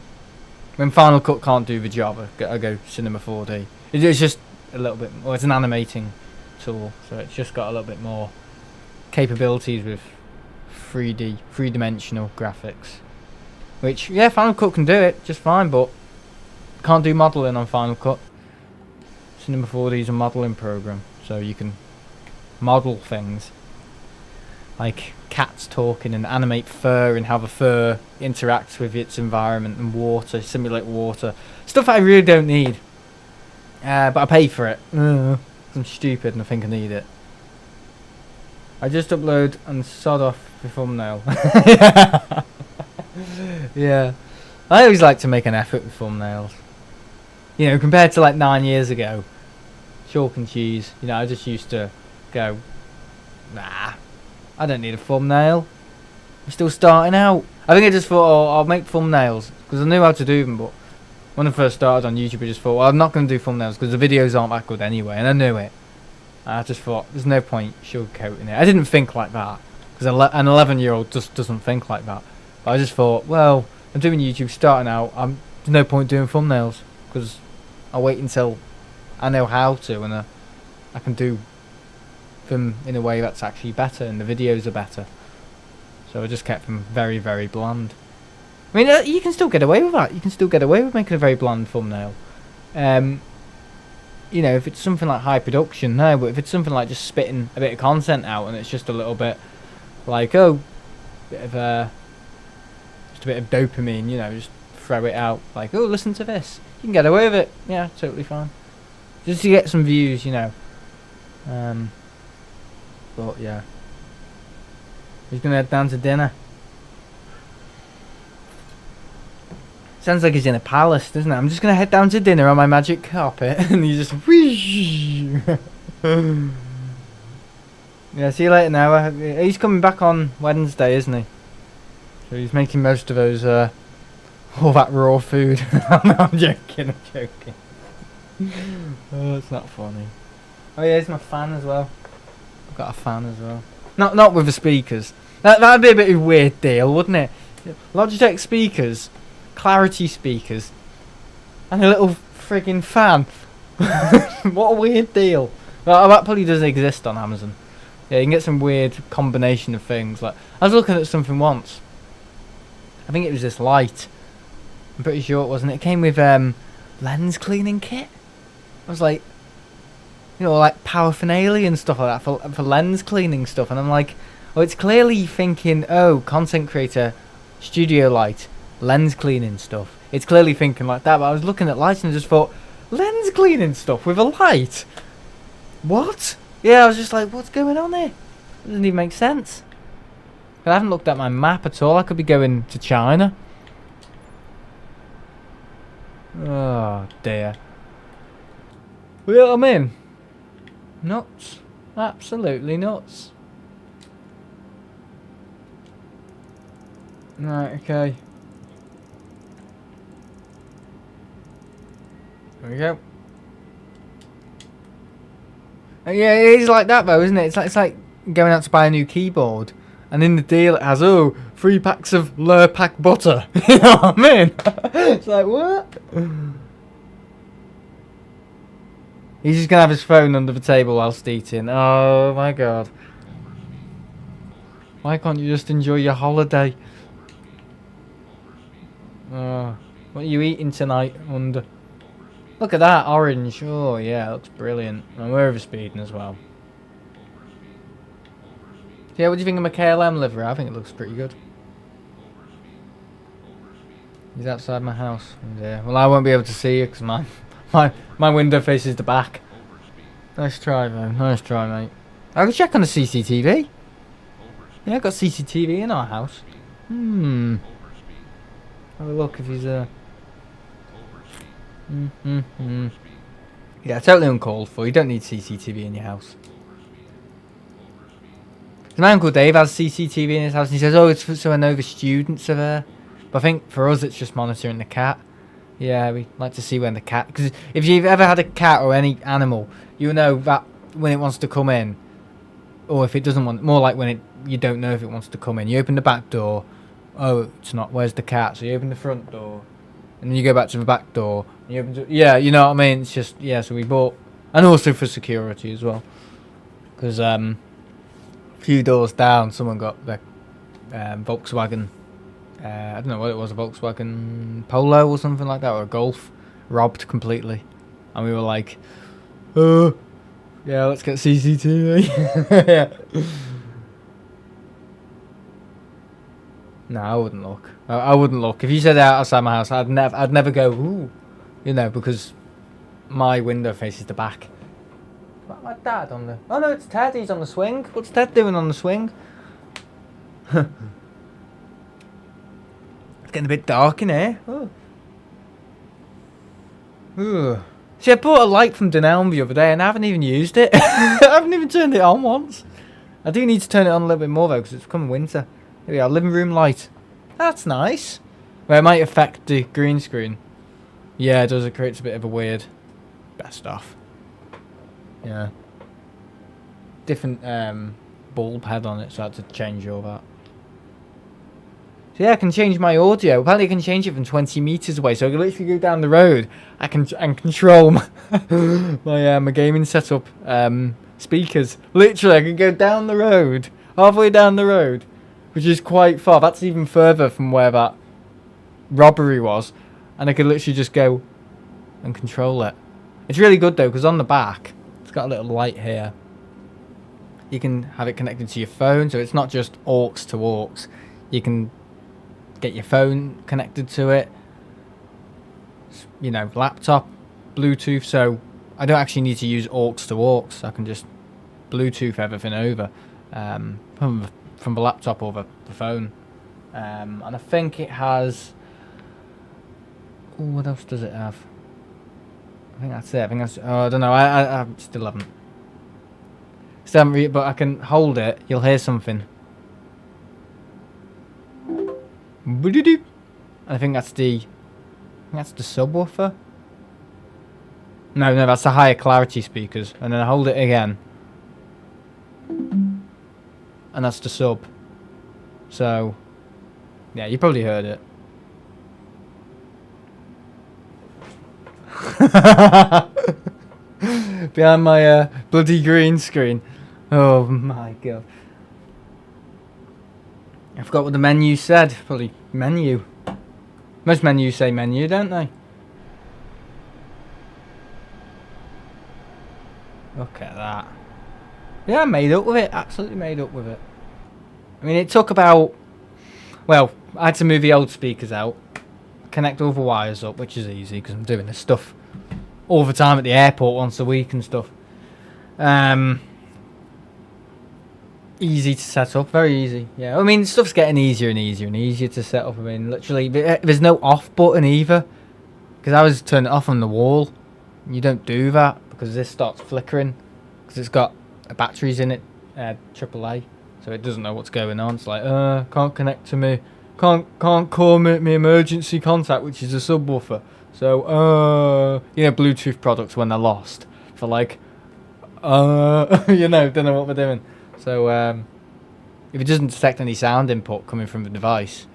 When Final Cut can't do the job, I go Cinema 4D. It's just a little bit. Well, it's an animating tool, so it's just got a little bit more capabilities with 3D-dimensional graphics, which yeah, Final Cut can do it just fine, but can't do modeling on Final Cut. Cinema 4D is a modeling program, so you can model things like cats talking and animate fur and how the fur interacts with its environment, and water, simulate water, stuff I really don't need, but I pay for it. I'm stupid and I think I need it. I just upload and sod off the thumbnail. Yeah, I always like to make an effort with thumbnails. You know, compared to like 9 years ago, chalk and cheese. You know, I just used to go, nah, I don't need a thumbnail. I'm still starting out. I think I just thought, oh, I'll make thumbnails because I knew how to do them. But when I first started on YouTube, I just thought, well, I'm not going to do thumbnails because the videos aren't that good anyway, and I knew it. And I just thought, there's no point sugarcoating it. I didn't think like that because an 11-year-old just doesn't think like that. But I just thought, well, I'm doing YouTube, starting out. There's no point doing thumbnails because I'll wait until I know how to, and I can do them in a way that's actually better, and the videos are better. So I just kept them very, very bland. I mean, you can still get away with that. You can still get away with making a very bland thumbnail. You know, if it's something like high production, no. But if it's something like just spitting a bit of content out, and it's just a little bit like, oh, just a bit of dopamine, you know, just throw it out. Like, oh, listen to this. You can get away with it. Yeah, totally fine. Just to get some views, you know. But yeah. He's gonna head down to dinner. Sounds like he's in a palace, doesn't it? I'm just gonna head down to dinner on my magic carpet, and he just whoosh. Yeah, see you later now. He's coming back on Wednesday, isn't he? So he's making most of those, all that raw food. I'm joking. Oh, it's not funny. Oh yeah, here's my fan as well. I've got a fan as well. Not with the speakers. That'd be a bit of a weird deal, wouldn't it? Logitech speakers, Clarity speakers, and a little friggin' fan. What a weird deal. Well, that probably doesn't exist on Amazon. Yeah, you can get some weird combination of things. Like, I was looking at something once. I think it was this light. I'm pretty sure it wasn't. It came with lens cleaning kit. I was like, you know, like paraphernalia and stuff like that for lens cleaning stuff, and I'm like, oh, it's clearly thinking, oh, content creator, studio light, lens cleaning stuff. It's clearly thinking like that. But I was looking at lights and I just thought, lens cleaning stuff with a light. What? Yeah, I was just like, what's going on here? It doesn't even make sense. I haven't looked at my map at all. I could be going to China. Oh dear. Well, I'm in. Nuts. Absolutely nuts. Right, okay. There we go. Yeah, it is like that though, isn't it? It's like going out to buy a new keyboard, and in the deal it has 3 packs of Lurpak butter. You know what I mean? It's like, what? He's just gonna have his phone under the table whilst eating. Oh my god. Why can't you just enjoy your holiday? What are you eating tonight, I wonder? Look at that, orange. Oh yeah, looks brilliant. And we're overspeeding as well. Yeah, what do you think of my KLM livery? I think it looks pretty good. He's outside my house. Yeah. Well, I won't be able to see you because my window faces the back. Nice try, man. Nice try, mate. I can check on the CCTV. Yeah, I've got CCTV in our house. Have a look if he's Yeah, totally uncalled for. You don't need CCTV in your house. My Uncle Dave has CCTV in his house and he says, oh, it's so I know the students are there. But I think for us it's just monitoring the cat. Yeah, we like to see when the cat... Because if you've ever had a cat or any animal, you know that when it wants to come in, or if it doesn't want... More like when you don't know if it wants to come in. You open the back door. Oh, it's not. Where's the cat? So you open the front door. And then you go back to the back door. And you open yeah, you know what I mean? It's just... Yeah, so we bought... And also for security as well. Because, a few doors down, someone got the Volkswagen... I don't know what it was, a Volkswagen Polo or something like that, or a Golf, robbed completely. And we were like, yeah, let's get CCTV. Yeah. No, I wouldn't look. I wouldn't look. If you said that outside my house, I'd never go, ooh, you know, because my window faces the back. What's my dad on the... Oh no, it's Ted, he's on the swing. What's Ted doing on the swing? Getting a bit dark in here. Oh. See, I bought a light from Denelm the other day and I haven't even used it. I haven't even turned it on once. I do need to turn it on a little bit more though because it's becoming winter. Here we are, living room light. That's nice. Well, it might affect the green screen. Yeah, it does. It creates a bit of a weird... Best off. Yeah. Different bulb head on it, so I had to change all that. So yeah, I can change my audio. Apparently I can change it from 20 meters away, so I can literally go down the road. I can control my gaming setup speakers. Literally, I can go down the road, halfway down the road, which is quite far. That's even further from where that robbery was, and I could literally just go and control it. It's really good though, because on the back, it's got a little light here. You can have it connected to your phone, so it's not just aux to aux. You can get your phone connected to it, you know, laptop, Bluetooth, so I don't actually need to use aux to aux. I can just Bluetooth everything over from the laptop or the phone. And I think it has... Ooh, what else does it have? I think that's it. I think that's... Oh, I don't know. I still haven't... Still haven't read it, but I can hold it. You'll hear something. I think that's the... subwoofer. No, that's the higher clarity speakers. And then I hold it again. And that's the sub. So... Yeah, you probably heard it. Behind my bloody green screen. Oh my god. I forgot what the menu said. Probably menu. Most menus say menu, don't they? Look at that. Yeah, I made up with it. Absolutely made up with it. I mean, it took about... Well, I had to move the old speakers out. Connect all the wires up, which is easy because I'm doing this stuff all the time at the airport once a week and stuff. Easy to set up, very easy. Yeah, I mean, stuff's getting easier and easier and easier to set up. I mean, literally, there's no off button either, because I was turning it off on the wall. You don't do that because this starts flickering because it's got batteries in it, AAA, so it doesn't know what's going on. It's like, can't connect to me, can't call me emergency contact, which is a subwoofer. So, you know, Bluetooth products when they're lost for like, you know, don't know what they're doing. So, if it doesn't detect any sound input coming from the device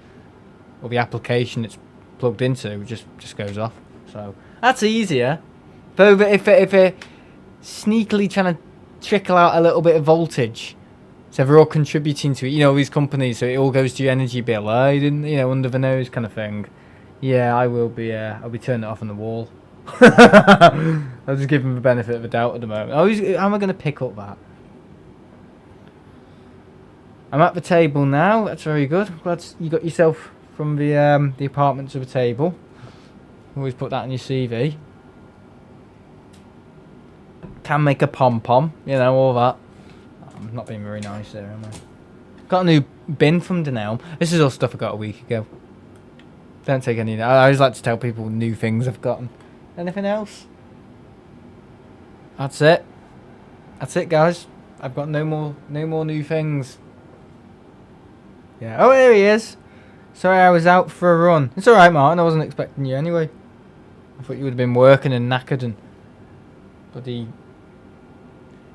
or the application it's plugged into, it just goes off. So that's easier. But if they're sneakily trying to trickle out a little bit of voltage, so they're all contributing to it, you know, these companies, so it all goes to your energy bill, you know, under the nose kind of thing. Yeah, I will be. I'll be turning it off on the wall. I'll just give them the benefit of the doubt at the moment. How am I going to pick up that? I'm at the table now. That's very good. Glad you got yourself from the apartment to the table. Always put that on your CV. Can make a pom-pom, you know, all that. I'm not being very nice there, am I? Got a new bin from Denelm. This is all stuff I got a week ago. Don't take any... I always like to tell people new things I've gotten. Anything else? That's it. That's it, guys. I've got no more new things. Yeah. Oh, here he is. Sorry, I was out for a run. It's alright, Martin. I wasn't expecting you anyway. I thought you would have been working and knackered and bloody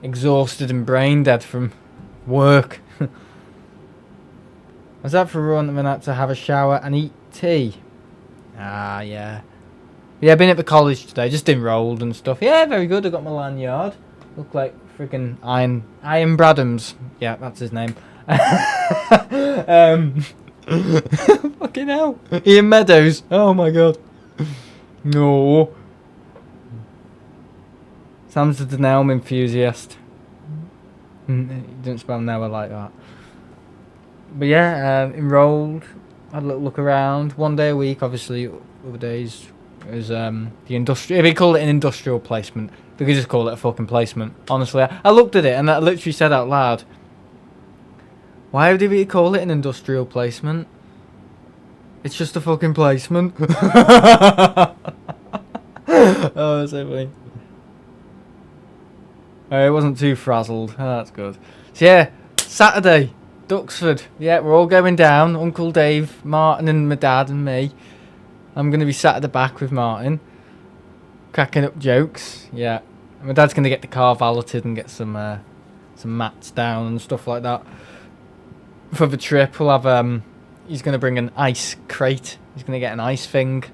exhausted and brain dead from work. I was out for a run and then I had to have a shower and eat tea. Ah, yeah. Yeah, I've been at the college today. Just enrolled and stuff. Yeah, very good. I got my lanyard. Look like freaking Iron Bradham's. Yeah, that's his name. Fucking hell. Ian Meadows. Oh my god. No. Sam's the Denelm enthusiast. He didn't spell Noah like that. But yeah, enrolled. Had a little look around. 1 day a week, obviously. Other days is the industrial. If they call it an industrial placement, they could just call it a fucking placement. Honestly, I looked at it and I literally said out loud, why would they call it an industrial placement? It's just a fucking placement. Oh, so funny. It wasn't too frazzled. Oh, that's good. So yeah, Saturday, Duxford. Yeah, we're all going down. Uncle Dave, Martin, and my dad and me. I'm gonna be sat at the back with Martin, cracking up jokes. Yeah, my dad's gonna get the car valeted and get some mats down and stuff like that for the trip. We'll have he's gonna bring an ice crate. He's gonna get an ice thing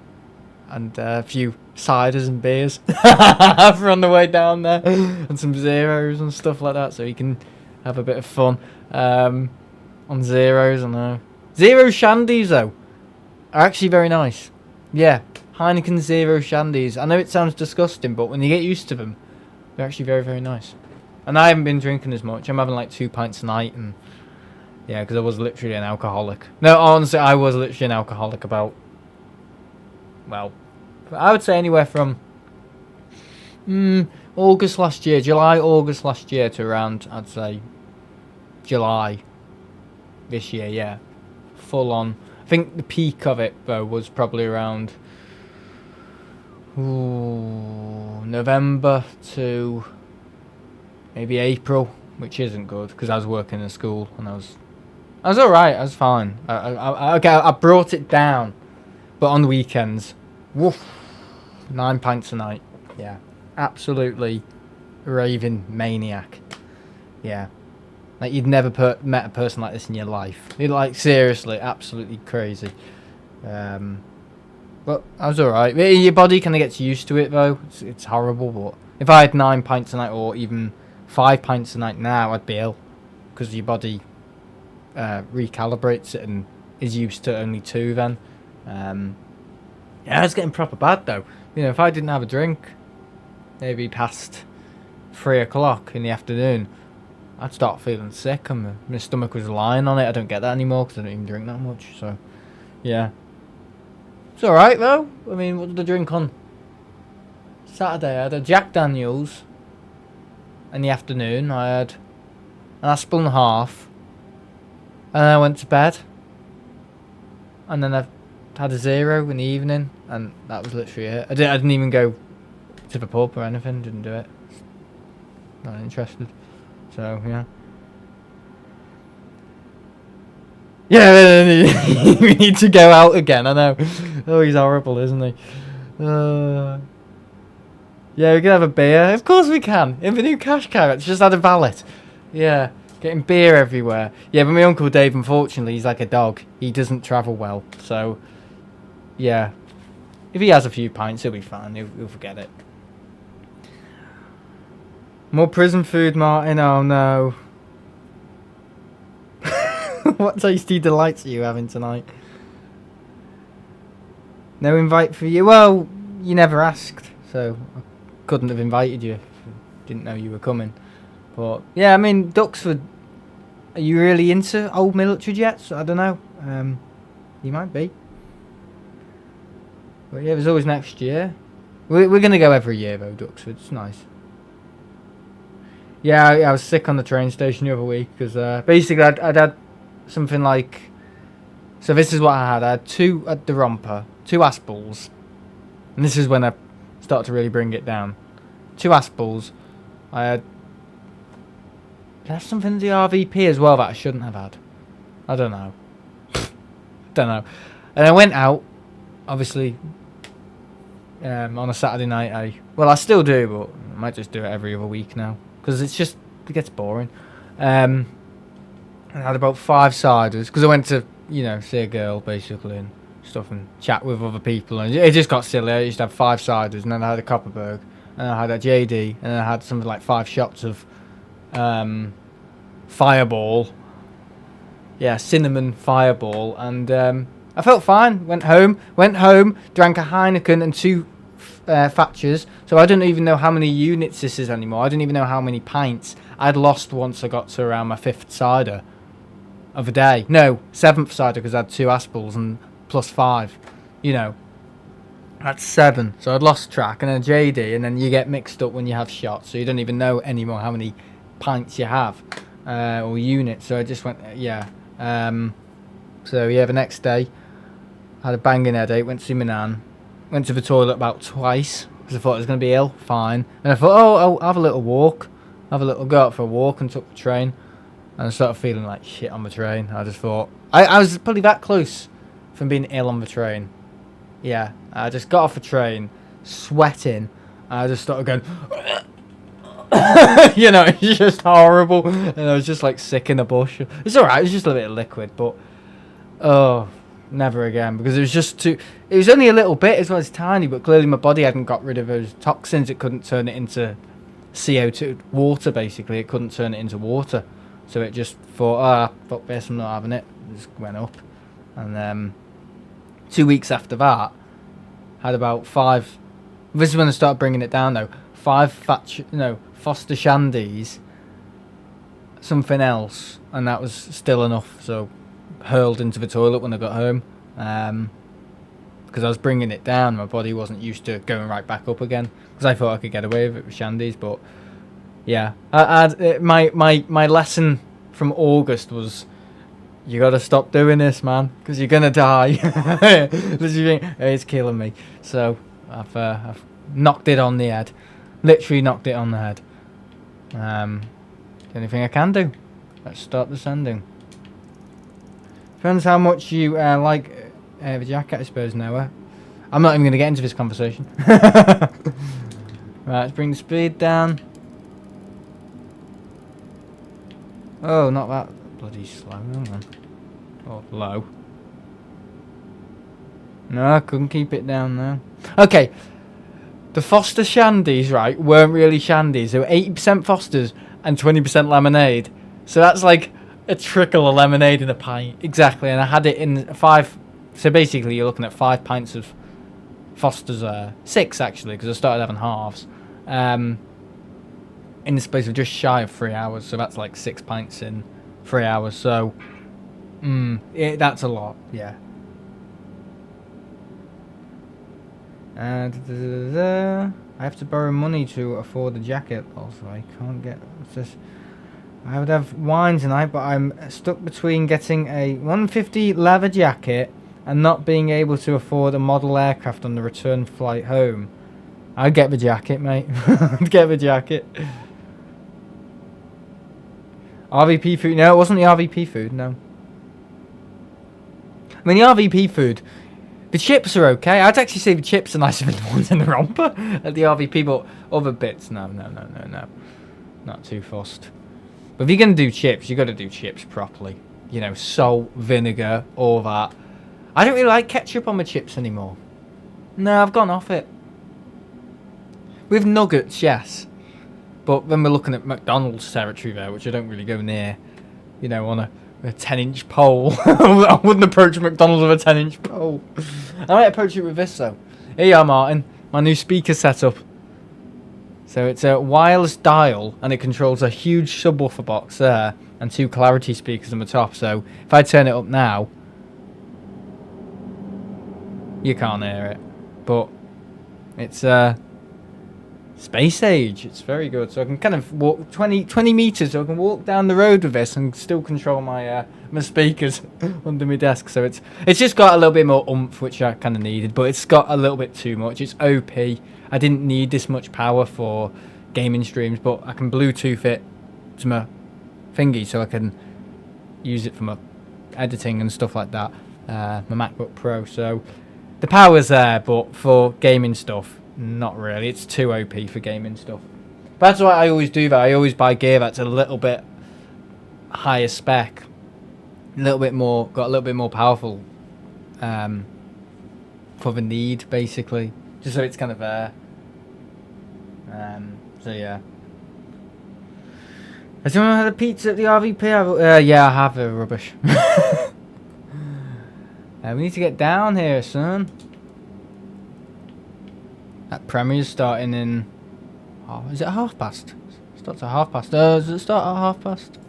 and a few ciders and beers for on the way down there, and some zeros and stuff like that, so he can have a bit of fun on zeros. I know zero shandies though are actually very nice. Yeah, Heineken Zero Shandies. I know it sounds disgusting, but when you get used to them, they're actually very, very nice. And I haven't been drinking as much. I'm having like 2 pints a night, and yeah, because I was literally an alcoholic. No, honestly, I was literally an alcoholic about, well, I would say anywhere from August last year, August last year to around, I'd say, July this year, yeah. Full on. I think the peak of it, though, was probably around November to maybe April, which isn't good because I was working in school and I was alright, I was fine. I brought it down, but on the weekends, woof, 9 pints a night. Yeah, absolutely raving maniac. Yeah. Like, you'd never met a person like this in your life. You're like, seriously, absolutely crazy. But I was alright. Your body kind of gets used to it, though. It's horrible, but if I had 9 pints a night or even 5 pints a night now, I'd be ill. Because your body recalibrates it and is used to only 2 then. Yeah, it's getting proper bad, though. You know, if I didn't have a drink, maybe past 3 o'clock in the afternoon, I'd start feeling sick and my stomach was lying on it. I don't get that anymore because I don't even drink that much. So, yeah. It's alright though. I mean, what did I drink on Saturday? I had a Jack Daniels in the afternoon. I had an Aspel and a half. And then I went to bed. And then I had a zero in the evening. And that was literally it. I didn't even go to the pub or anything. Didn't do it. Not interested. So, yeah. Yeah, we need to go out again, I know. Oh, he's horrible, isn't he? Yeah, we can have a beer. Of course we can. In the new cash car, it's just had a valet. Yeah, getting beer everywhere. Yeah, but my Uncle Dave, unfortunately, he's like a dog. He doesn't travel well. So, yeah. If he has a few pints, he'll be fine. He'll forget it. More prison food, Martin. Oh no. What tasty delights are you having tonight? No invite for you? Well, you never asked, so I couldn't have invited you if I didn't know you were coming. But yeah, I mean, Duxford. Are you really into old military jets? I don't know. You might be. But yeah, there's always next year. We're gonna go every year though, Duxford. It's nice. Yeah, I was sick on the train station the other week because basically I'd had something like... So this is what I had. I had 2 at the romper, 2 Aspels. And this is when I started to really bring it down. 2 Aspels. I had... Did I have something at the RVP as well that I shouldn't have had? I don't know. Don't know. And I went out, obviously, on a Saturday night. Well, I still do, but I might just do it every other week now. Because it gets boring. I had about 5 ciders. Because I went to, you know, see a girl, basically, and stuff, and chat with other people. And it just got silly. I used to have 5 ciders, and then I had a Copperberg, and I had a JD, and then I had something like 5 shots of Fireball. Yeah, cinnamon Fireball. And I felt fine. Went home, drank a Heineken and 2 Thatchers. So I don't even know how many units this is anymore. I don't even know how many pints. I'd lost once I got to around my 5th cider of a day. No, 7th cider because I had 2 Aspels and plus 5. You know, that's 7. So I'd lost track. And then JD, and then you get mixed up when you have shots. So you don't even know anymore how many pints you have or units. So I just went, yeah. So yeah, the next day, I had a banging headache. Went to see my nan. Went to the toilet about twice. because I thought I was going to be ill. Fine. And I thought, oh, I'll have a little walk. Go out for a walk, and took the train. And I started feeling like shit on the train. I just thought... I was probably that close from being ill on the train. Yeah. I just got off the train, sweating. And I just started going... you know, it's just horrible. And I was just like sick in a bush. It's alright, it was just a bit of liquid, but... Oh, never again. Because it was just too... It was only a little bit as well, it's tiny, but clearly my body hadn't got rid of those toxins. It couldn't turn it into CO2, water basically. It couldn't turn it into water. So it just thought, fuck this, I'm not having it. It just went up. And 2 weeks after that, had about 5... This is when I started bringing it down though. 5 Foster Shandies, something else, and that was still enough. So hurled into the toilet when I got home, because I was bringing it down. My body wasn't used to going right back up again, because I thought I could get away with it with Shandies. But yeah, my lesson from August was, you gotta stop doing this, man, because you're gonna die. It's killing me. So I've knocked it on the head. Literally knocked it on the head. The only thing I can do. Let's start the sending. Depends how much you like the jacket, I suppose, Noah. I'm not even going to get into this conversation. Right, let's bring the speed down. Oh, not that bloody slow. Hang on. Oh, low. No, I couldn't keep it down now. Okay. The Foster Shandies, right, weren't really Shandies. They were 80% Fosters and 20% lemonade. So that's like a trickle of lemonade in a pint. Exactly, and I had it in 5... So basically you're looking at 5 pints of Foster's... 6 actually, because I started having halves. In the space of just shy of 3 hours. So that's like 6 pints in 3 hours. So, that's a lot, yeah. I have to borrow money to afford the jacket. Also, I can't get this. I would have wine tonight, but I'm stuck between getting a 150 leather jacket and not being able to afford a model aircraft on the return flight home. I'd get the jacket, mate. I'd get the jacket. RVP food? No, it wasn't the RVP food. No. I mean, the RVP food. The chips are okay. I'd actually say the chips are nicer than the ones in the romper at the RVP, but other bits, no. Not too fussed. But if you're going to do chips, you got to do chips properly. You know, salt, vinegar, all that. I don't really like ketchup on my chips anymore. No, I've gone off it. With nuggets, yes. But then we're looking at McDonald's territory there, which I don't really go near. You know, on a 10-inch pole. I wouldn't approach McDonald's with a 10-inch pole. I might approach it with this though. Here you are, Martin. My new speaker setup. So it's a wireless dial, and it controls a huge subwoofer box there, and 2 clarity speakers on the top. So if I turn it up now, you can't hear it. But it's space age. It's very good. So I can kind of walk 20 meters, so I can walk down the road with this and still control my my speakers under my desk. So it's just got a little bit more oomph, which I kind of needed, but it's got a little bit too much. It's OP. I didn't need this much power for gaming streams, but I can Bluetooth it to my thingy, so I can use it for my editing and stuff like that. My MacBook Pro. So the power's there, but for gaming stuff, not really. It's too OP for gaming stuff. But that's why I always do that. I always buy gear that's a little bit higher spec, a little bit more, got a little bit more powerful for the need, basically, just so it's kind of there. So yeah. Has anyone had a pizza at the RVP? Yeah, I have. Rubbish. We need to get down here, son. That premiere's starting in... Oh, is it past? Starts at past. Does it start at past?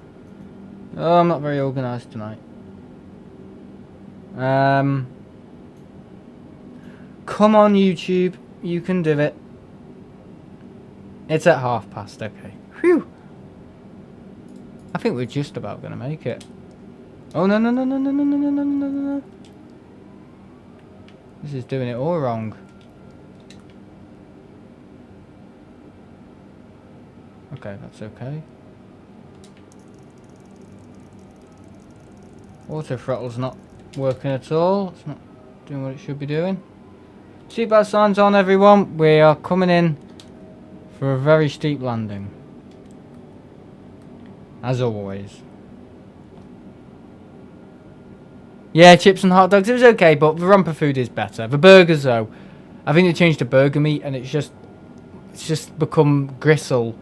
Oh, I'm not very organised tonight. Come on, YouTube. You can do it. It's at past, okay. Whew. I think we're just about going to make it. Oh, no. This is doing it all wrong. Okay, that's okay. Auto throttle's not working at all. It's not doing what it should be doing. Seatbelt signs on, everyone. We are coming in for a very steep landing. As always. Yeah, chips and hot dogs. It was okay, but the romper food is better. The burgers, though, I think they changed to burger meat, and it's just become gristle.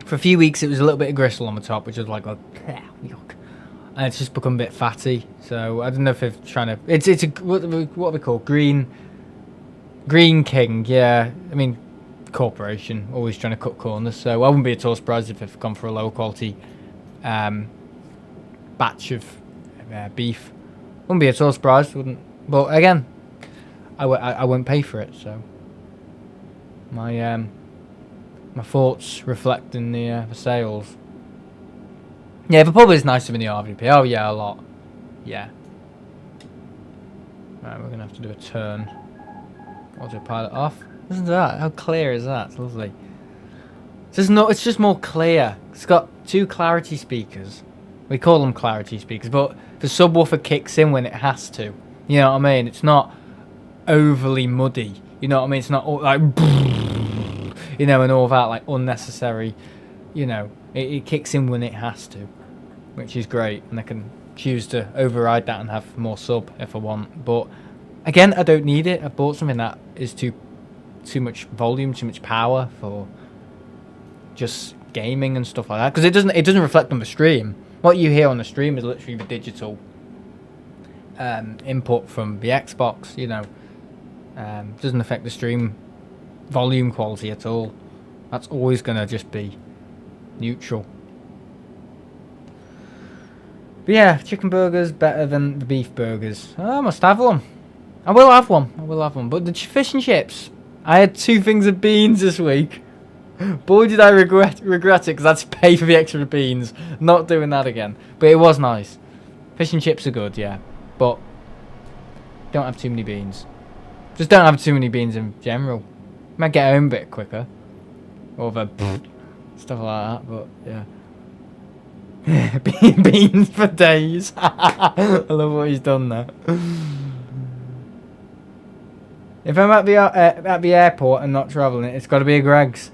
For a few weeks, it was a little bit of gristle on the top, which was like yuck. And it's just become a bit fatty. So I don't know if they're trying to. It's a what are they called? Green King. Yeah, I mean, corporation always trying to cut corners. So I wouldn't be at all surprised if they've gone for a low quality batch of beef. Wouldn't be at all surprised. Wouldn't. But again, I won't pay for it. So my thoughts reflect in the sales. Yeah, the pub is nicer than the RVP. Oh yeah, a lot. Yeah. Right, we're gonna have to do a turn. Autopilot off. Listen to that. How clear is that? It's lovely. It's just more clear. It's got 2 clarity speakers. We call them clarity speakers, but the subwoofer kicks in when it has to. You know what I mean? It's not overly muddy. You know what I mean? It's not all like, you know, and all that like unnecessary. You know, it kicks in when it has to, which is great, and I can choose to override that and have more sub if I want. But again, I don't need it. I bought something that is too much volume, too much power for just gaming and stuff like that, because it doesn't reflect on the stream. What you hear on the stream is literally the digital input from the Xbox. You know, doesn't affect the stream volume quality at all. That's always gonna just be neutral. But yeah, chicken burgers better than the beef burgers. I must have one. I will have one. But the fish and chips, I had 2 things of beans this week. Boy, did I regret it, because I had to pay for the extra beans. Not doing that again. But it was nice. Fish and chips are good, yeah. But don't have too many beans. Just don't have too many beans in general. Might get home a bit quicker. Or the stuff like that, but yeah. Beans for days. I love what he's done there. If I'm at the airport and not travelling, it's got to be a Greg's.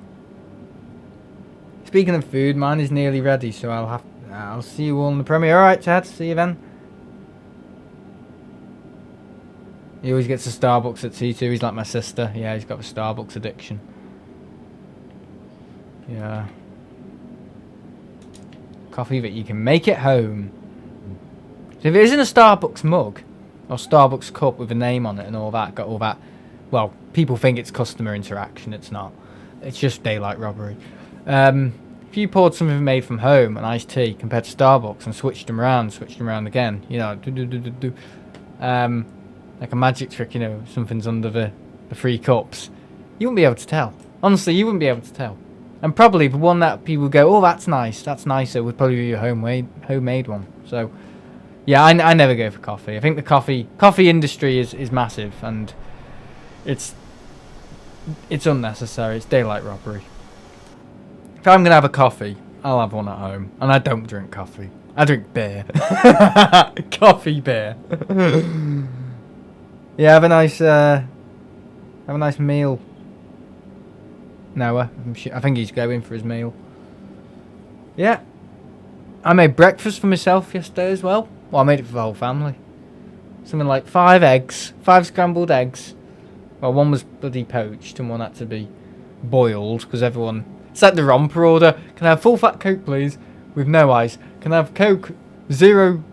Speaking of food, mine is nearly ready, so I'll see you all in the premiere. All right, Ted. See you then. He always gets a Starbucks at T2. He's like my sister. Yeah, he's got a Starbucks addiction. Yeah. Coffee that you can make at home. So if it isn't a Starbucks mug or Starbucks cup with a name on it and all that, got all that, well, people think it's customer interaction. It's not. It's just daylight robbery. If you poured something made from home, an iced tea, compared to Starbucks, and switched them around again, you know, like a magic trick, you know, something's under the 3 cups, you wouldn't be able to tell. Honestly, you wouldn't be able to tell. And probably the one that people go, oh, that's nice, that's nicer, would probably be a homemade one. So, yeah, I never go for coffee. I think the coffee industry is massive, and it's unnecessary. It's daylight robbery. If I'm going to have a coffee, I'll have one at home. And I don't drink coffee. I drink beer. Coffee, beer. Yeah, have a nice meal. Noah. I think he's going for his meal. Yeah. I made breakfast for myself yesterday as well. Well, I made it for the whole family. Something like 5 eggs. 5 scrambled eggs. Well, one was bloody poached and one had to be boiled because everyone... It's like the romper order. Can I have full fat Coke, please? With no ice. Can I have Coke, zero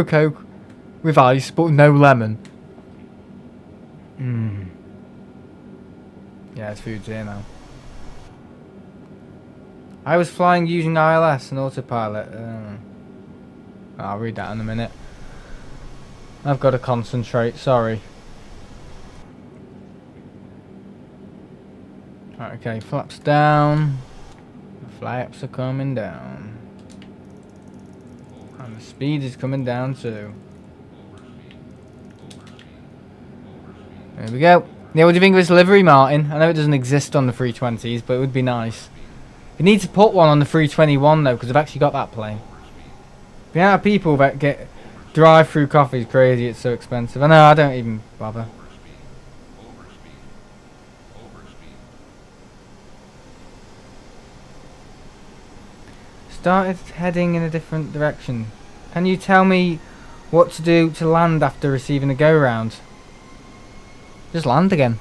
Coke, with ice, but no lemon? Yeah, it's food's here now. I was flying using ILS and autopilot. I'll read that in a minute. I've got to concentrate, sorry. Right, okay, flaps down. The flaps are coming down. And the speed is coming down too. There we go. Yeah, what do you think of this livery, Martin? I know it doesn't exist on the 320s, but it would be nice. We need to put one on the 321 though, because I've actually got that plane. The amount of people that get drive-through coffee is crazy. It's so expensive. I know. I don't even bother. Started heading in a different direction. Can you tell me what to do to land after receiving a go-round? Just land again.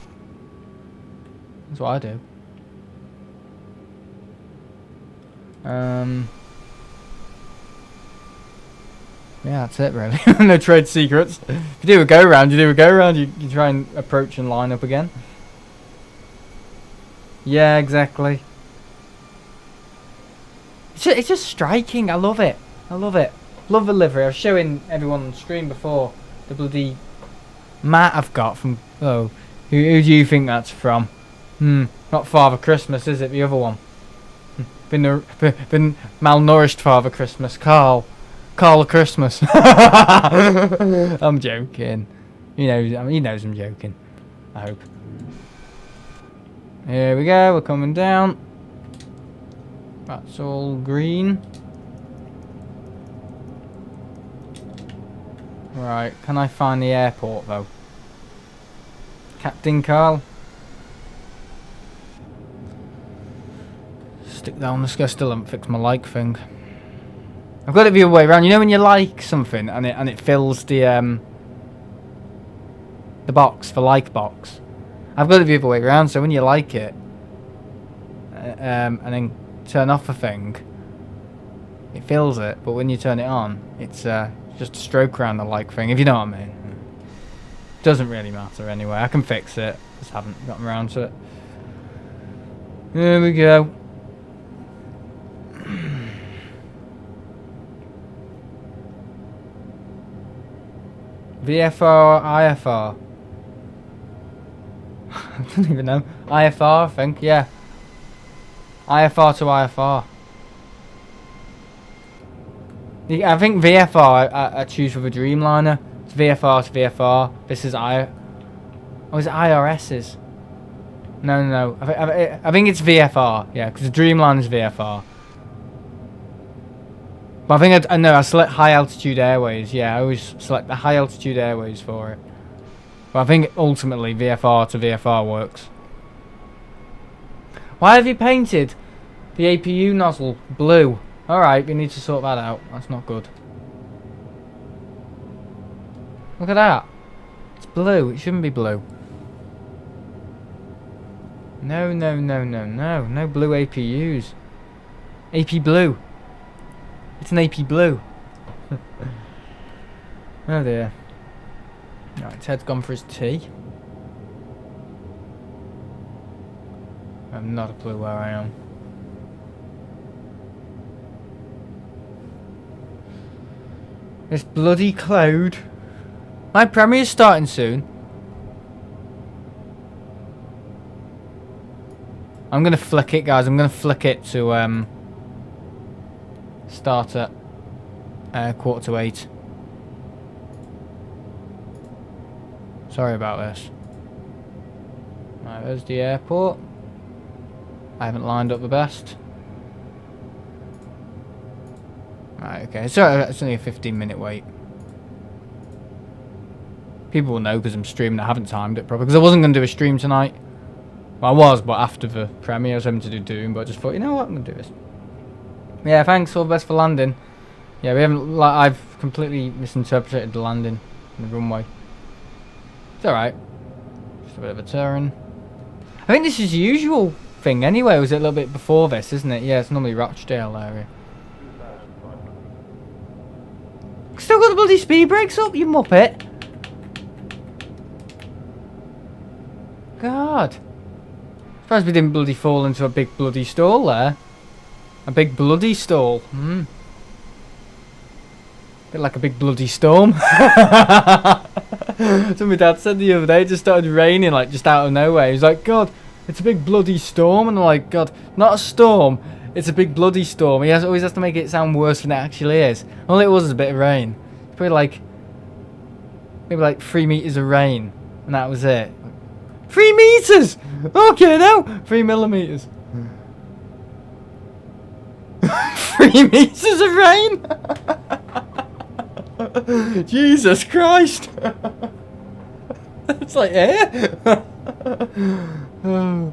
That's what I do. Yeah, that's it really. No trade secrets. If you do a go-round, you do a go-round. You try and approach and line up again. Yeah, exactly. It's just striking. I love it. I love it. Love the livery. I was showing everyone on screen before the bloody mat I've got from. Oh, who do you think that's from? Not Father Christmas, is it? The other one. Been malnourished Father Christmas. Carl Christmas. I'm joking. He knows I'm joking. I hope. Here we go. We're coming down. That's all green. Right, can I find the airport though? Captain Carl? Stick down the scale, still haven't fixed my like thing. I've got it the other way around. You know when you like something and it fills the box, the like box? I've got it the other way around, so when you like it and then turn off a thing, it fills it, but when you turn it on, it's just a stroke around the like thing, if you know what I mean. Doesn't really matter anyway, I can fix it, just haven't gotten around to it. There we go. VFR, IFR. I don't even know. IFR, I think, yeah. IFR to IFR. I think VFR I choose for the Dreamliner. It's VFR to VFR. This is Oh, is it IRS's? No. I think it's VFR. Yeah, because the Dreamliner is VFR. But I think I select high altitude airways. Yeah, I always select the high altitude airways for it. But I think ultimately VFR to VFR works. Why have you painted the APU nozzle blue? Alright, we need to sort that out. That's not good. Look at that. It's blue. It shouldn't be blue. No. No blue APUs. AP blue. It's an AP blue. Oh dear. Alright, Ted's gone for his tea. I have not a clue where I am. This bloody cloud. My premiere's starting soon. I'm gonna flick it, guys. I'm gonna flick it to start at 7:45. Sorry about this. Right, there's the airport. I haven't lined up the best. Right, okay. So it's only a 15-minute wait. People will know because I'm streaming. I haven't timed it properly because I wasn't going to do a stream tonight. Well, I was, but after the premiere, I was having to do Doom. But I just thought, you know what, I'm going to do this. Yeah, thanks. All the best for landing. Yeah, we haven't. I've completely misinterpreted the landing in the runway. It's all right. Just a bit of a turn. I think this is the usual thing anyway. Was it a little bit before this, isn't it? Yeah, it's normally Rochdale area. Still got the bloody speed brakes up, you muppet. God. Surprised we didn't bloody fall into a big bloody stall there. A big bloody stall. Bit like a big bloody storm. That's what my dad said the other day. It just started raining like just out of nowhere. He was like, God, it's a big bloody storm. And I'm like, God, not a storm. It's a big bloody storm. He always has to make it sound worse than it actually is. All it was a bit of rain. Probably like maybe like 3 meters of rain. And that was it. 3 meters! Okay now! 3 millimeters. 3 meters of rain. Jesus Christ. It's like air. Oh.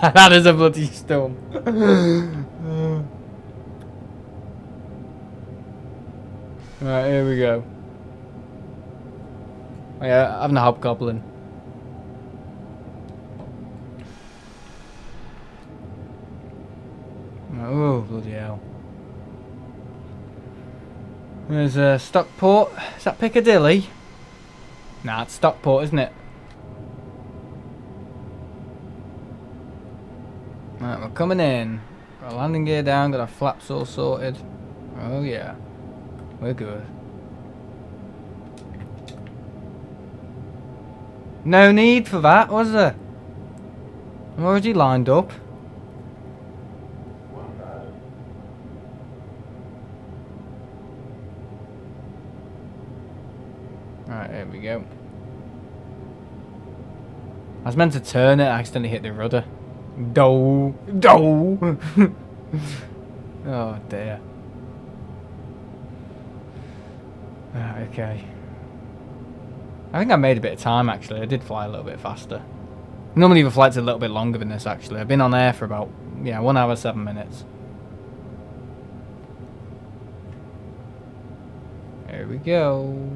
That is a bloody storm. Right, here we go. Oh, yeah, having a hobgoblin. Oh, bloody hell. There's Stockport. Is that Piccadilly? Nah, it's Stockport, isn't it? Right, we're coming in. Got a landing gear down, got our flaps all sorted. Oh yeah. We're good. No need for that, was there? I'm already lined up. Right, here we go. I was meant to turn it, I accidentally hit the rudder. Do. Oh dear. Okay. I think I made a bit of time actually. I did fly a little bit faster. Normally the flight's a little bit longer than this actually. I've been on air for about 1 hour 7 minutes. Here we go.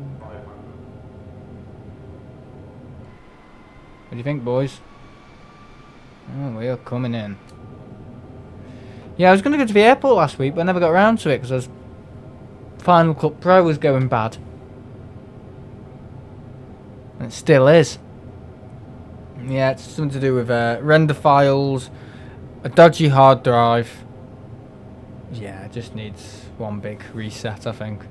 What do you think, boys? Oh, we are coming in. Yeah, I was going to go to the airport last week, but I never got around to it because Final Cut Pro was going bad. And it still is. Yeah, it's something to do with render files, a dodgy hard drive. Yeah, it just needs one big reset, I think.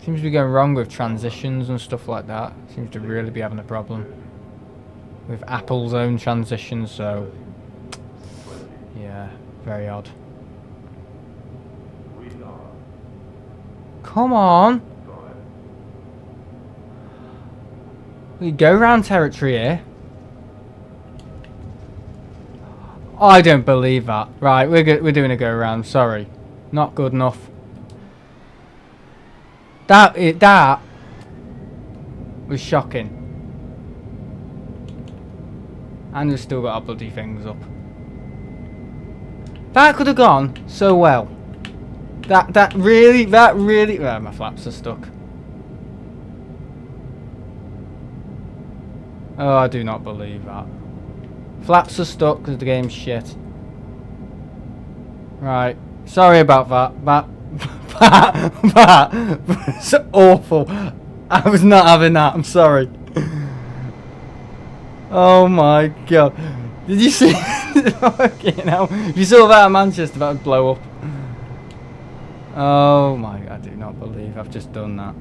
Seems to be going wrong with transitions and stuff like that. Seems to really be having a problem with Apple's own transitions, so yeah, very odd. Come on! We go round territory here. I don't believe that. Right, we're doing a go round. Sorry, not good enough. That was shocking. And we've still got our bloody things up. That could have gone so well. That really well, my flaps are stuck. Oh, I do not believe that. Flaps are stuck because the game's shit. Right. Sorry about that. That's awful. I was not having that. I'm sorry. Oh my god. Did you see? Okay, now if you saw that at Manchester, that would blow up. Oh my god, I do not believe I've just done that.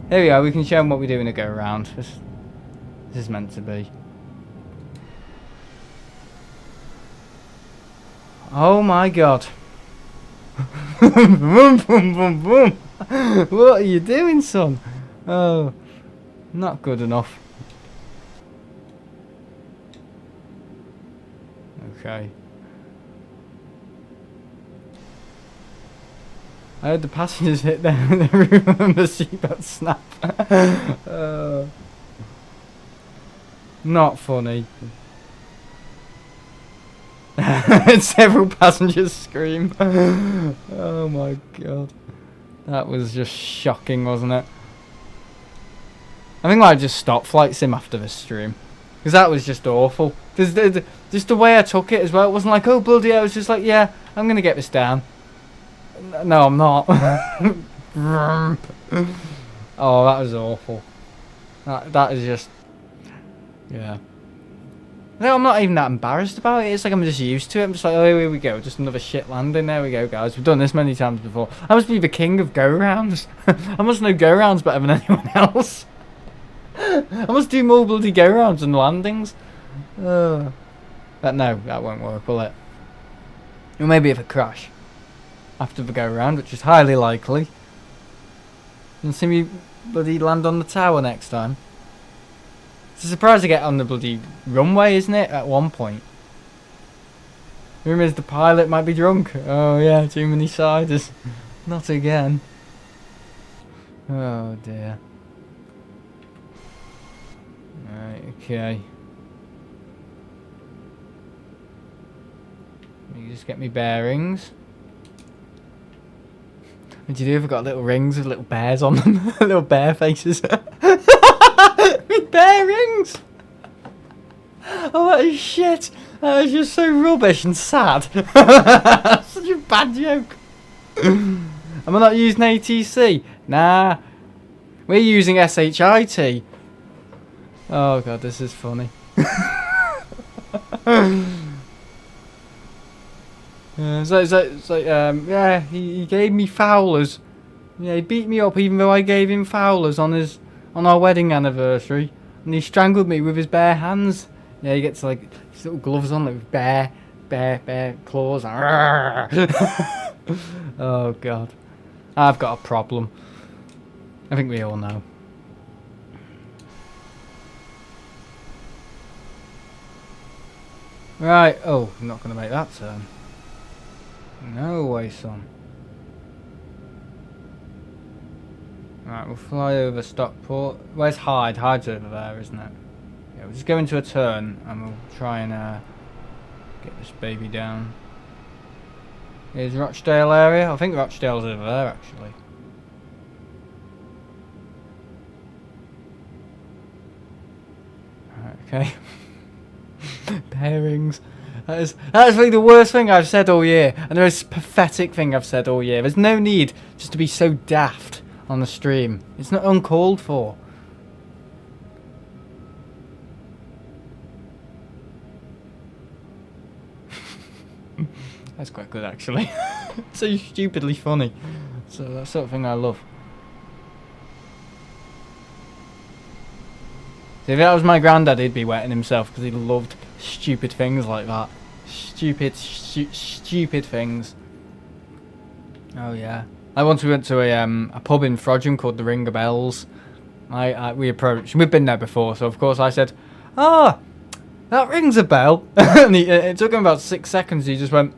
Here we are, we can show them what we're doing to go around. This is meant to be. Oh my god. Boom, boom, boom, boom. What are you doing, son? Oh, not good enough. Okay. I heard the passengers hit their roof and the seatbelt snap. Not funny. Several passengers scream. Oh my god. That was just shocking, wasn't it? I think I might just stop flight sim after this stream. Because that was just awful. Just the way I took it as well. It wasn't like, oh bloody hell. It was just like, yeah, I'm going to get this down. No, I'm not. Oh, that was awful. That is just... Yeah. No, I'm not even that embarrassed about it. It's like I'm just used to it. I'm just like, oh, here we go. Just another shit landing. There we go, guys. We've done this many times before. I must be the king of go-rounds. I must know go-rounds better than anyone else. I must do more bloody go-rounds than landings. No, that won't work, will it? Or maybe if a crash after the go-round, which is highly likely. You'll see me bloody land on the tower next time. It's a surprise to get on the bloody runway, isn't it? At one point. Rumours the pilot might be drunk. Oh yeah, too many ciders. Not again. Oh dear. Right, okay. Let me just get me bearings. What do you do if I've got little rings with little bears on them? Little bear faces. Me bearings! Oh, that is shit. That is just so rubbish and sad. Such a bad joke. Am I not using ATC? Nah. We're using SHIT. Oh god, this is funny. Yeah, he gave me foulers. Yeah, he beat me up even though I gave him foulers on our wedding anniversary. And he strangled me with his bare hands. Yeah, he gets like his little gloves on, like bare claws. Oh god, I've got a problem. I think we all know. Right. Oh, I'm not gonna make that turn. No way, son. Right, we'll fly over Stockport. Where's Hyde? Hyde's over there, isn't it? Yeah, we'll just go into a turn and we'll try and get this baby down. Here's Rochdale area. I think Rochdale's over there, actually. Right, okay. Bearings. That is really the worst thing I've said all year, and the most pathetic thing I've said all year. There's no need just to be so daft on the stream. It's not uncalled for. That's quite good, actually. So stupidly funny. So that sort of thing I love. See, if that was my granddad, he'd be wetting himself because he loved stupid things like that. Stupid things. Oh yeah. Like once we went to a pub in Frodsham called the Ring of Bells. We approached. We've been there before, so of course I said, "Ah, that rings a bell." And it took him about 6 seconds. He just went,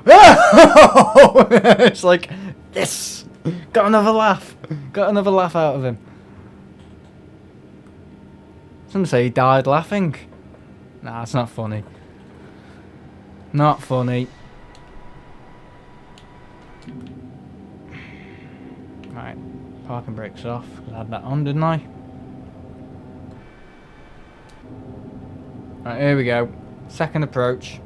"Oh!" It's like, yes, got another laugh. Got another laugh out of him. Some say he died laughing. Nah, it's not funny. Not funny. Right, parking brakes off. I had that on, didn't I? Right, here we go. Second approach.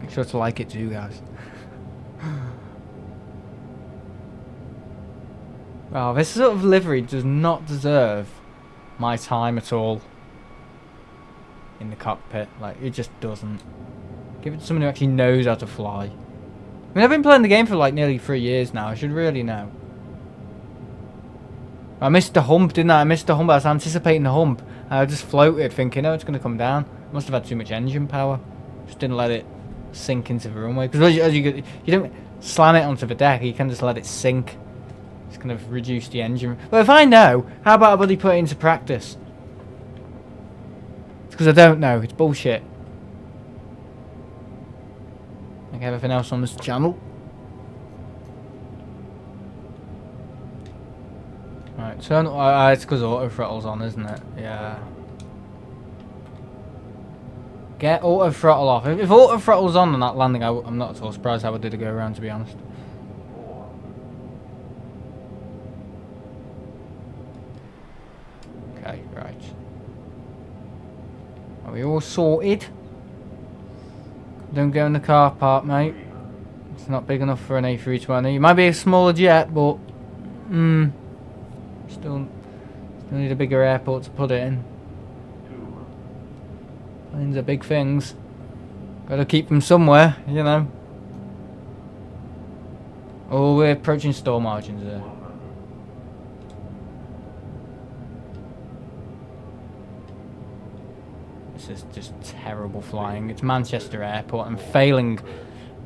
Make sure to like it too, guys. Wow, this sort of livery does not deserve my time at all in the cockpit. Like, it just doesn't. Give it to someone who actually knows how to fly. I mean, I've been playing the game for like nearly 3 years now. I should really know. I missed the hump, didn't I? I missed the hump. I was anticipating the hump. I just floated thinking, oh, it's going to come down. Must have had too much engine power. Just didn't let it sink into the runway. Because as you don't slam it onto the deck, you can just let it sink. It's kind of reduce the engine. Well, if I know, how about I bloody put it into practice? It's because I don't know. It's bullshit. Like everything else on this channel. Right, turn. It's because auto throttle's on, isn't it? Yeah. Get auto throttle off. If auto throttle's on that landing, I'm not at all surprised how I did it go around, to be honest. Okay, right. Are we all sorted? Don't go in the car park, mate. It's not big enough for an A320. It might be a smaller jet, but still need a bigger airport to put it in. Planes are big things. Gotta keep them somewhere, you know. Oh, we're approaching store margins there. This is just terrible flying. It's Manchester Airport. I'm failing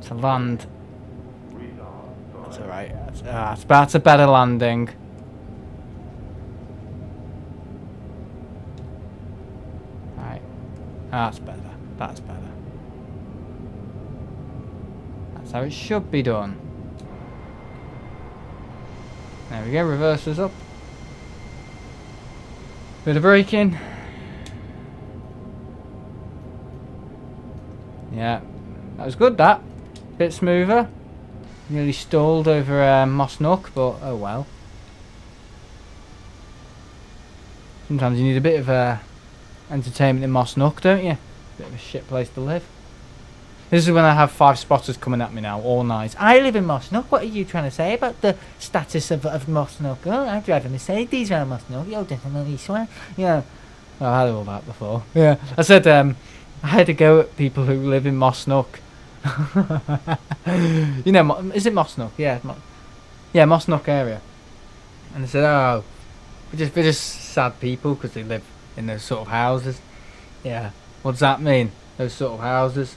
to land That's alright. That's a better landing. Right. That's better. That's better. That's how it should be done. There we go, reversers up. Bit of braking. Yeah, that was good, that. Bit smoother. Nearly stalled over Moss Nook, but oh well. Sometimes you need a bit of entertainment in Moss Nook, don't you? Bit of a shit place to live. This is when I have 5 spotters coming at me now, all night. I live in Moss Nook. What are you trying to say about the status of Moss Nook? Oh, I drive a Mercedes around Moss Nook. You're definitely swear. Yeah. Well, I had all that before. Yeah. I said I had to go at people who live in Moss Nook. You know, is it Moss Nook? Yeah. Yeah, Moss Nook area. And I said, oh, we're just sad people because they live in those sort of houses. Yeah. What does that mean? Those sort of houses?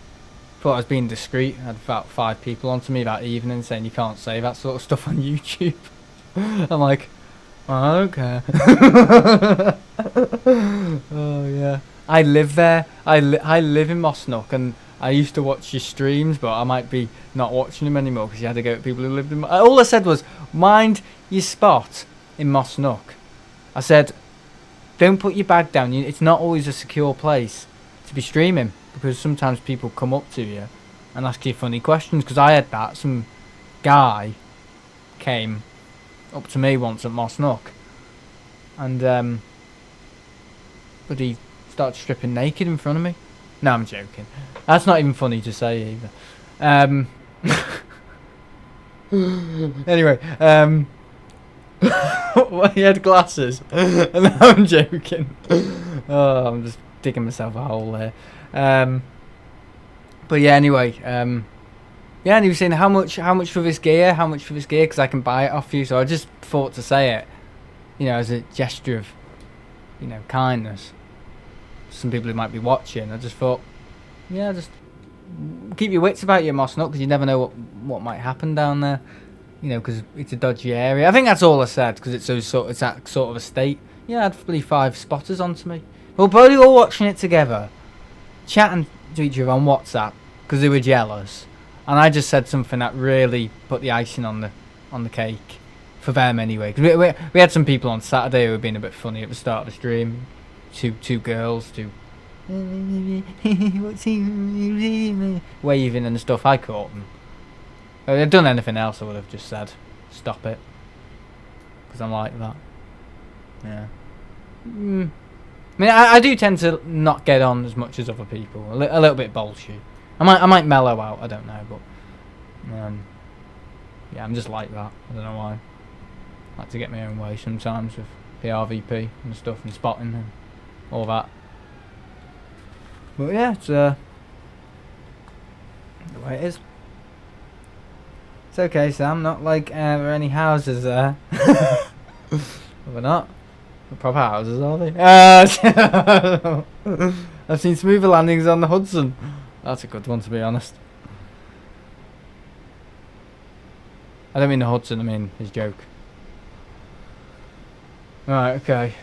Thought I was being discreet. I had about 5 people onto me that evening saying you can't say that sort of stuff on YouTube. I'm like, oh, I don't care. Oh yeah, I live there. I live in Moss Nook, and I used to watch your streams, but I might be not watching them anymore because you had to go at people who lived in. All I said was mind your spot in Moss Nook. I said, don't put your bag down. It's not always a secure place to be streaming. Because sometimes people come up to you and ask you funny questions. Because I had that. Some guy came up to me once at Moss Nook. And, but he started stripping naked in front of me. No, I'm joking. That's not even funny to say either. Anyway, well, he had glasses. And I'm joking. Oh, I'm just digging myself a hole there. But yeah, anyway, yeah, and he was saying how much for this gear, because I can buy it off you. So I just thought to say it, you know, as a gesture of, you know, kindness. Some people who might be watching, I just thought, yeah, just keep your wits about you, Moss Nook, because you never know what might happen down there. You know, because it's a dodgy area. I think that's all I said, because it's that sort of a state. Yeah, I had probably 5 spotters onto me. We're probably all watching it together, chatting to each other on WhatsApp because they were jealous, and I just said something that really put the icing on the cake for them anyway. Cause we had some people on Saturday who were being a bit funny at the start of the stream. Two girls, waving and stuff. I caught them. If they'd done anything else, I would have just said, stop it, because I'm like that. Yeah. I mean, I do tend to not get on as much as other people. A little bit bolshy. I might mellow out. I don't know, but yeah, I'm just like that. I don't know why. I like to get my own way sometimes with PRVP and stuff and spotting and all that. But yeah, it's the way it is. It's okay, Sam. Not like there are any houses there. We're not. Proper houses, are they? I've seen smoother landings on the Hudson. That's a good one, to be honest. I don't mean the Hudson, I mean his joke. Right, okay.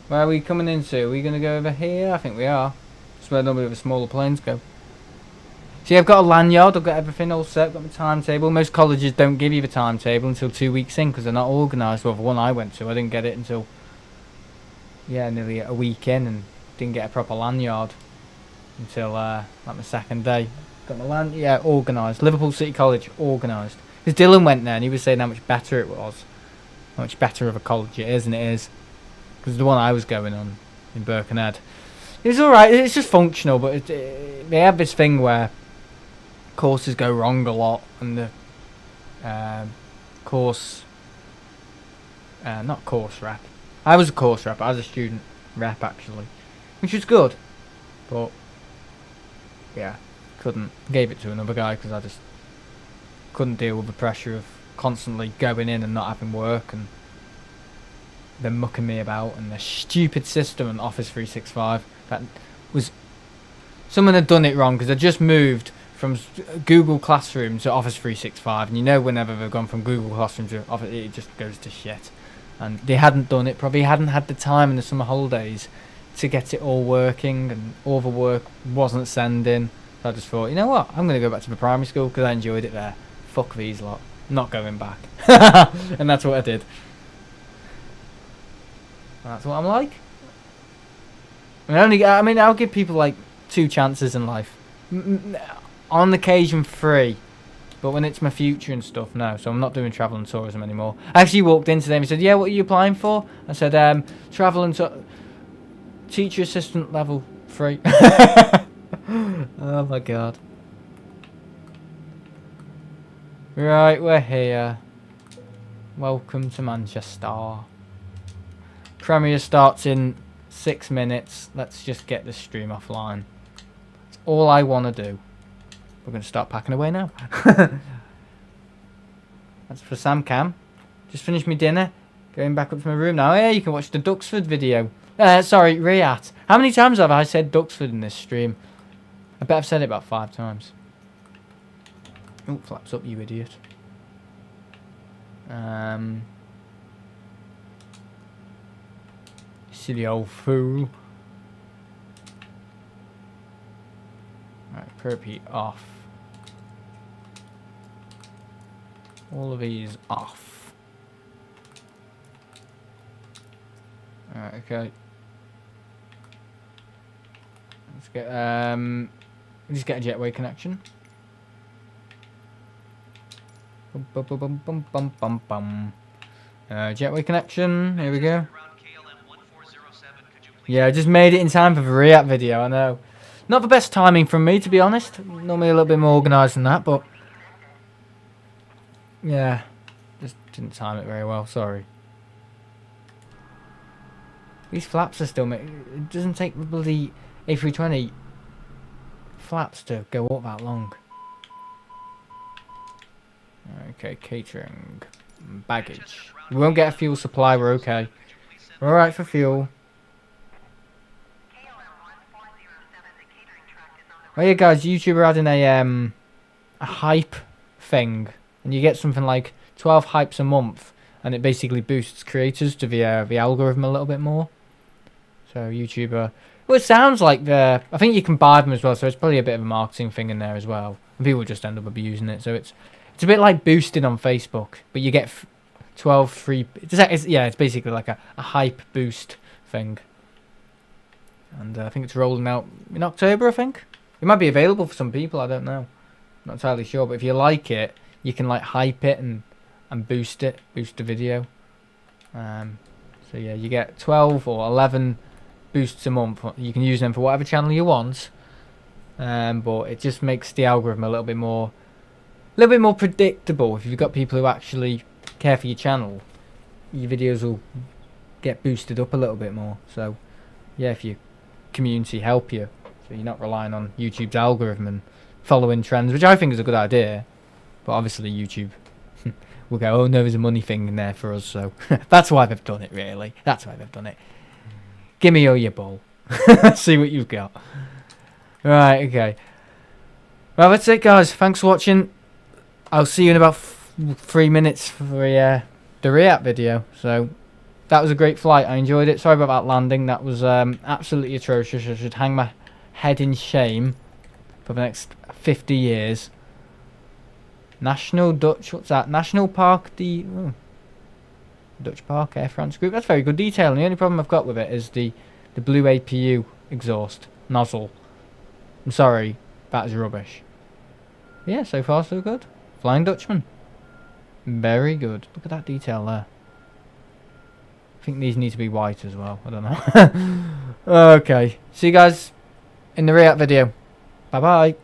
Where are we coming into? Are we going to go over here? I think we are. That's where normally the smaller planes go. See, I've got a lanyard, I've got everything all set, got my timetable. Most colleges don't give you the timetable until 2 weeks in because they're not organised. Well, the one I went to, I didn't get it until, yeah, nearly a week in, and didn't get a proper lanyard until like my 2nd day. Got my lanyard, yeah, organised. Liverpool City College, organised. Because Dylan went there and he was saying how much better it was. How much better of a college it is, and it is. Because the one I was going on in Birkenhead. It was alright, it's just functional, but they have this thing where courses go wrong a lot, and the course not course rep. I was a course rep, I was a student rep actually, which was good, but yeah, gave it to another guy because I just couldn't deal with the pressure of constantly going in and not having work, and them mucking me about, and the stupid system and Office 365 that was, someone had done it wrong because I just moved from Google Classroom to Office 365, and you know whenever they've gone from Google Classroom to Office, it just goes to shit. And they hadn't done it, probably hadn't had the time in the summer holidays to get it all working, and all the work wasn't sending. So I just thought, you know what, I'm going to go back to the primary school because I enjoyed it there. Fuck these lot. I'm not going back. And that's what I did. That's what I'm like. I mean, I'll give people like 2 chances in life. On occasion 3. But when it's my future and stuff, no. So I'm not doing travel and tourism anymore. I actually walked into them and said, yeah, what are you applying for? I said, travel and teacher assistant level 3. Oh my god. Right, we're here. Welcome to Manchester. Premiere starts in 6 minutes. Let's just get this stream offline. That's all I want to do. We're going to start packing away now. That's for Sam Cam. Just finished my dinner. Going back up to my room now. Yeah, you can watch the Duxford video. Sorry, Riyadh. How many times have I said Duxford in this stream? I bet I've said it about 5 times. Oh, flaps up, you idiot. Silly old fool. Right, perp heat off. All of these off. Alright, okay. Let's get just get a jetway connection. Jetway connection, here we go. Yeah, I just made it in time for the React video, I know. Not the best timing from me, to be honest. Normally a little bit more organised than that, but... yeah, just didn't time it very well, sorry. These flaps are still... it doesn't take the bloody A320 flaps to go up that long. Okay, catering. Baggage. We won't get a fuel supply, we're okay. We're alright for fuel. Oh yeah guys, YouTube are adding a hype thing. And you get something like 12 hypes a month. And it basically boosts creators to the algorithm a little bit more. So YouTube well, it sounds like I think you can buy them as well, so it's probably a bit of a marketing thing in there as well. And people just end up abusing it, so it's a bit like boosting on Facebook, but you get 12 free... it's basically like a hype boost thing. And I think it's rolling out in October, I think. It might be available for some people, I don't know. Not entirely sure, but if you like it, you can like hype it and boost the video. So yeah, you get 12 or 11 boosts a month. You can use them for whatever channel you want. But it just makes the algorithm a little bit more predictable. If you've got people who actually care for your channel, your videos will get boosted up a little bit more. So yeah, if your community help you, so you're not relying on YouTube's algorithm and following trends, which I think is a good idea. But obviously YouTube will go, oh no, there's a money thing in there for us, so that's why they've done it, really. That's why they've done it. Give me all your ball. See what you've got. Right, okay. Well, that's it, guys. Thanks for watching. I'll see you in about 3 minutes for the React video. So, that was a great flight. I enjoyed it. Sorry about that landing. That was absolutely atrocious. I should hang my head in shame for the next 50 years. National Dutch, what's that? National Park Dutch Park Air France Group. That's very good detail. And the only problem I've got with it is the blue APU exhaust nozzle. I'm sorry, that is rubbish. Yeah, so far so good. Flying Dutchman. Very good. Look at that detail there. I think these need to be white as well. I don't know. Okay. See you guys in the React video. Bye bye.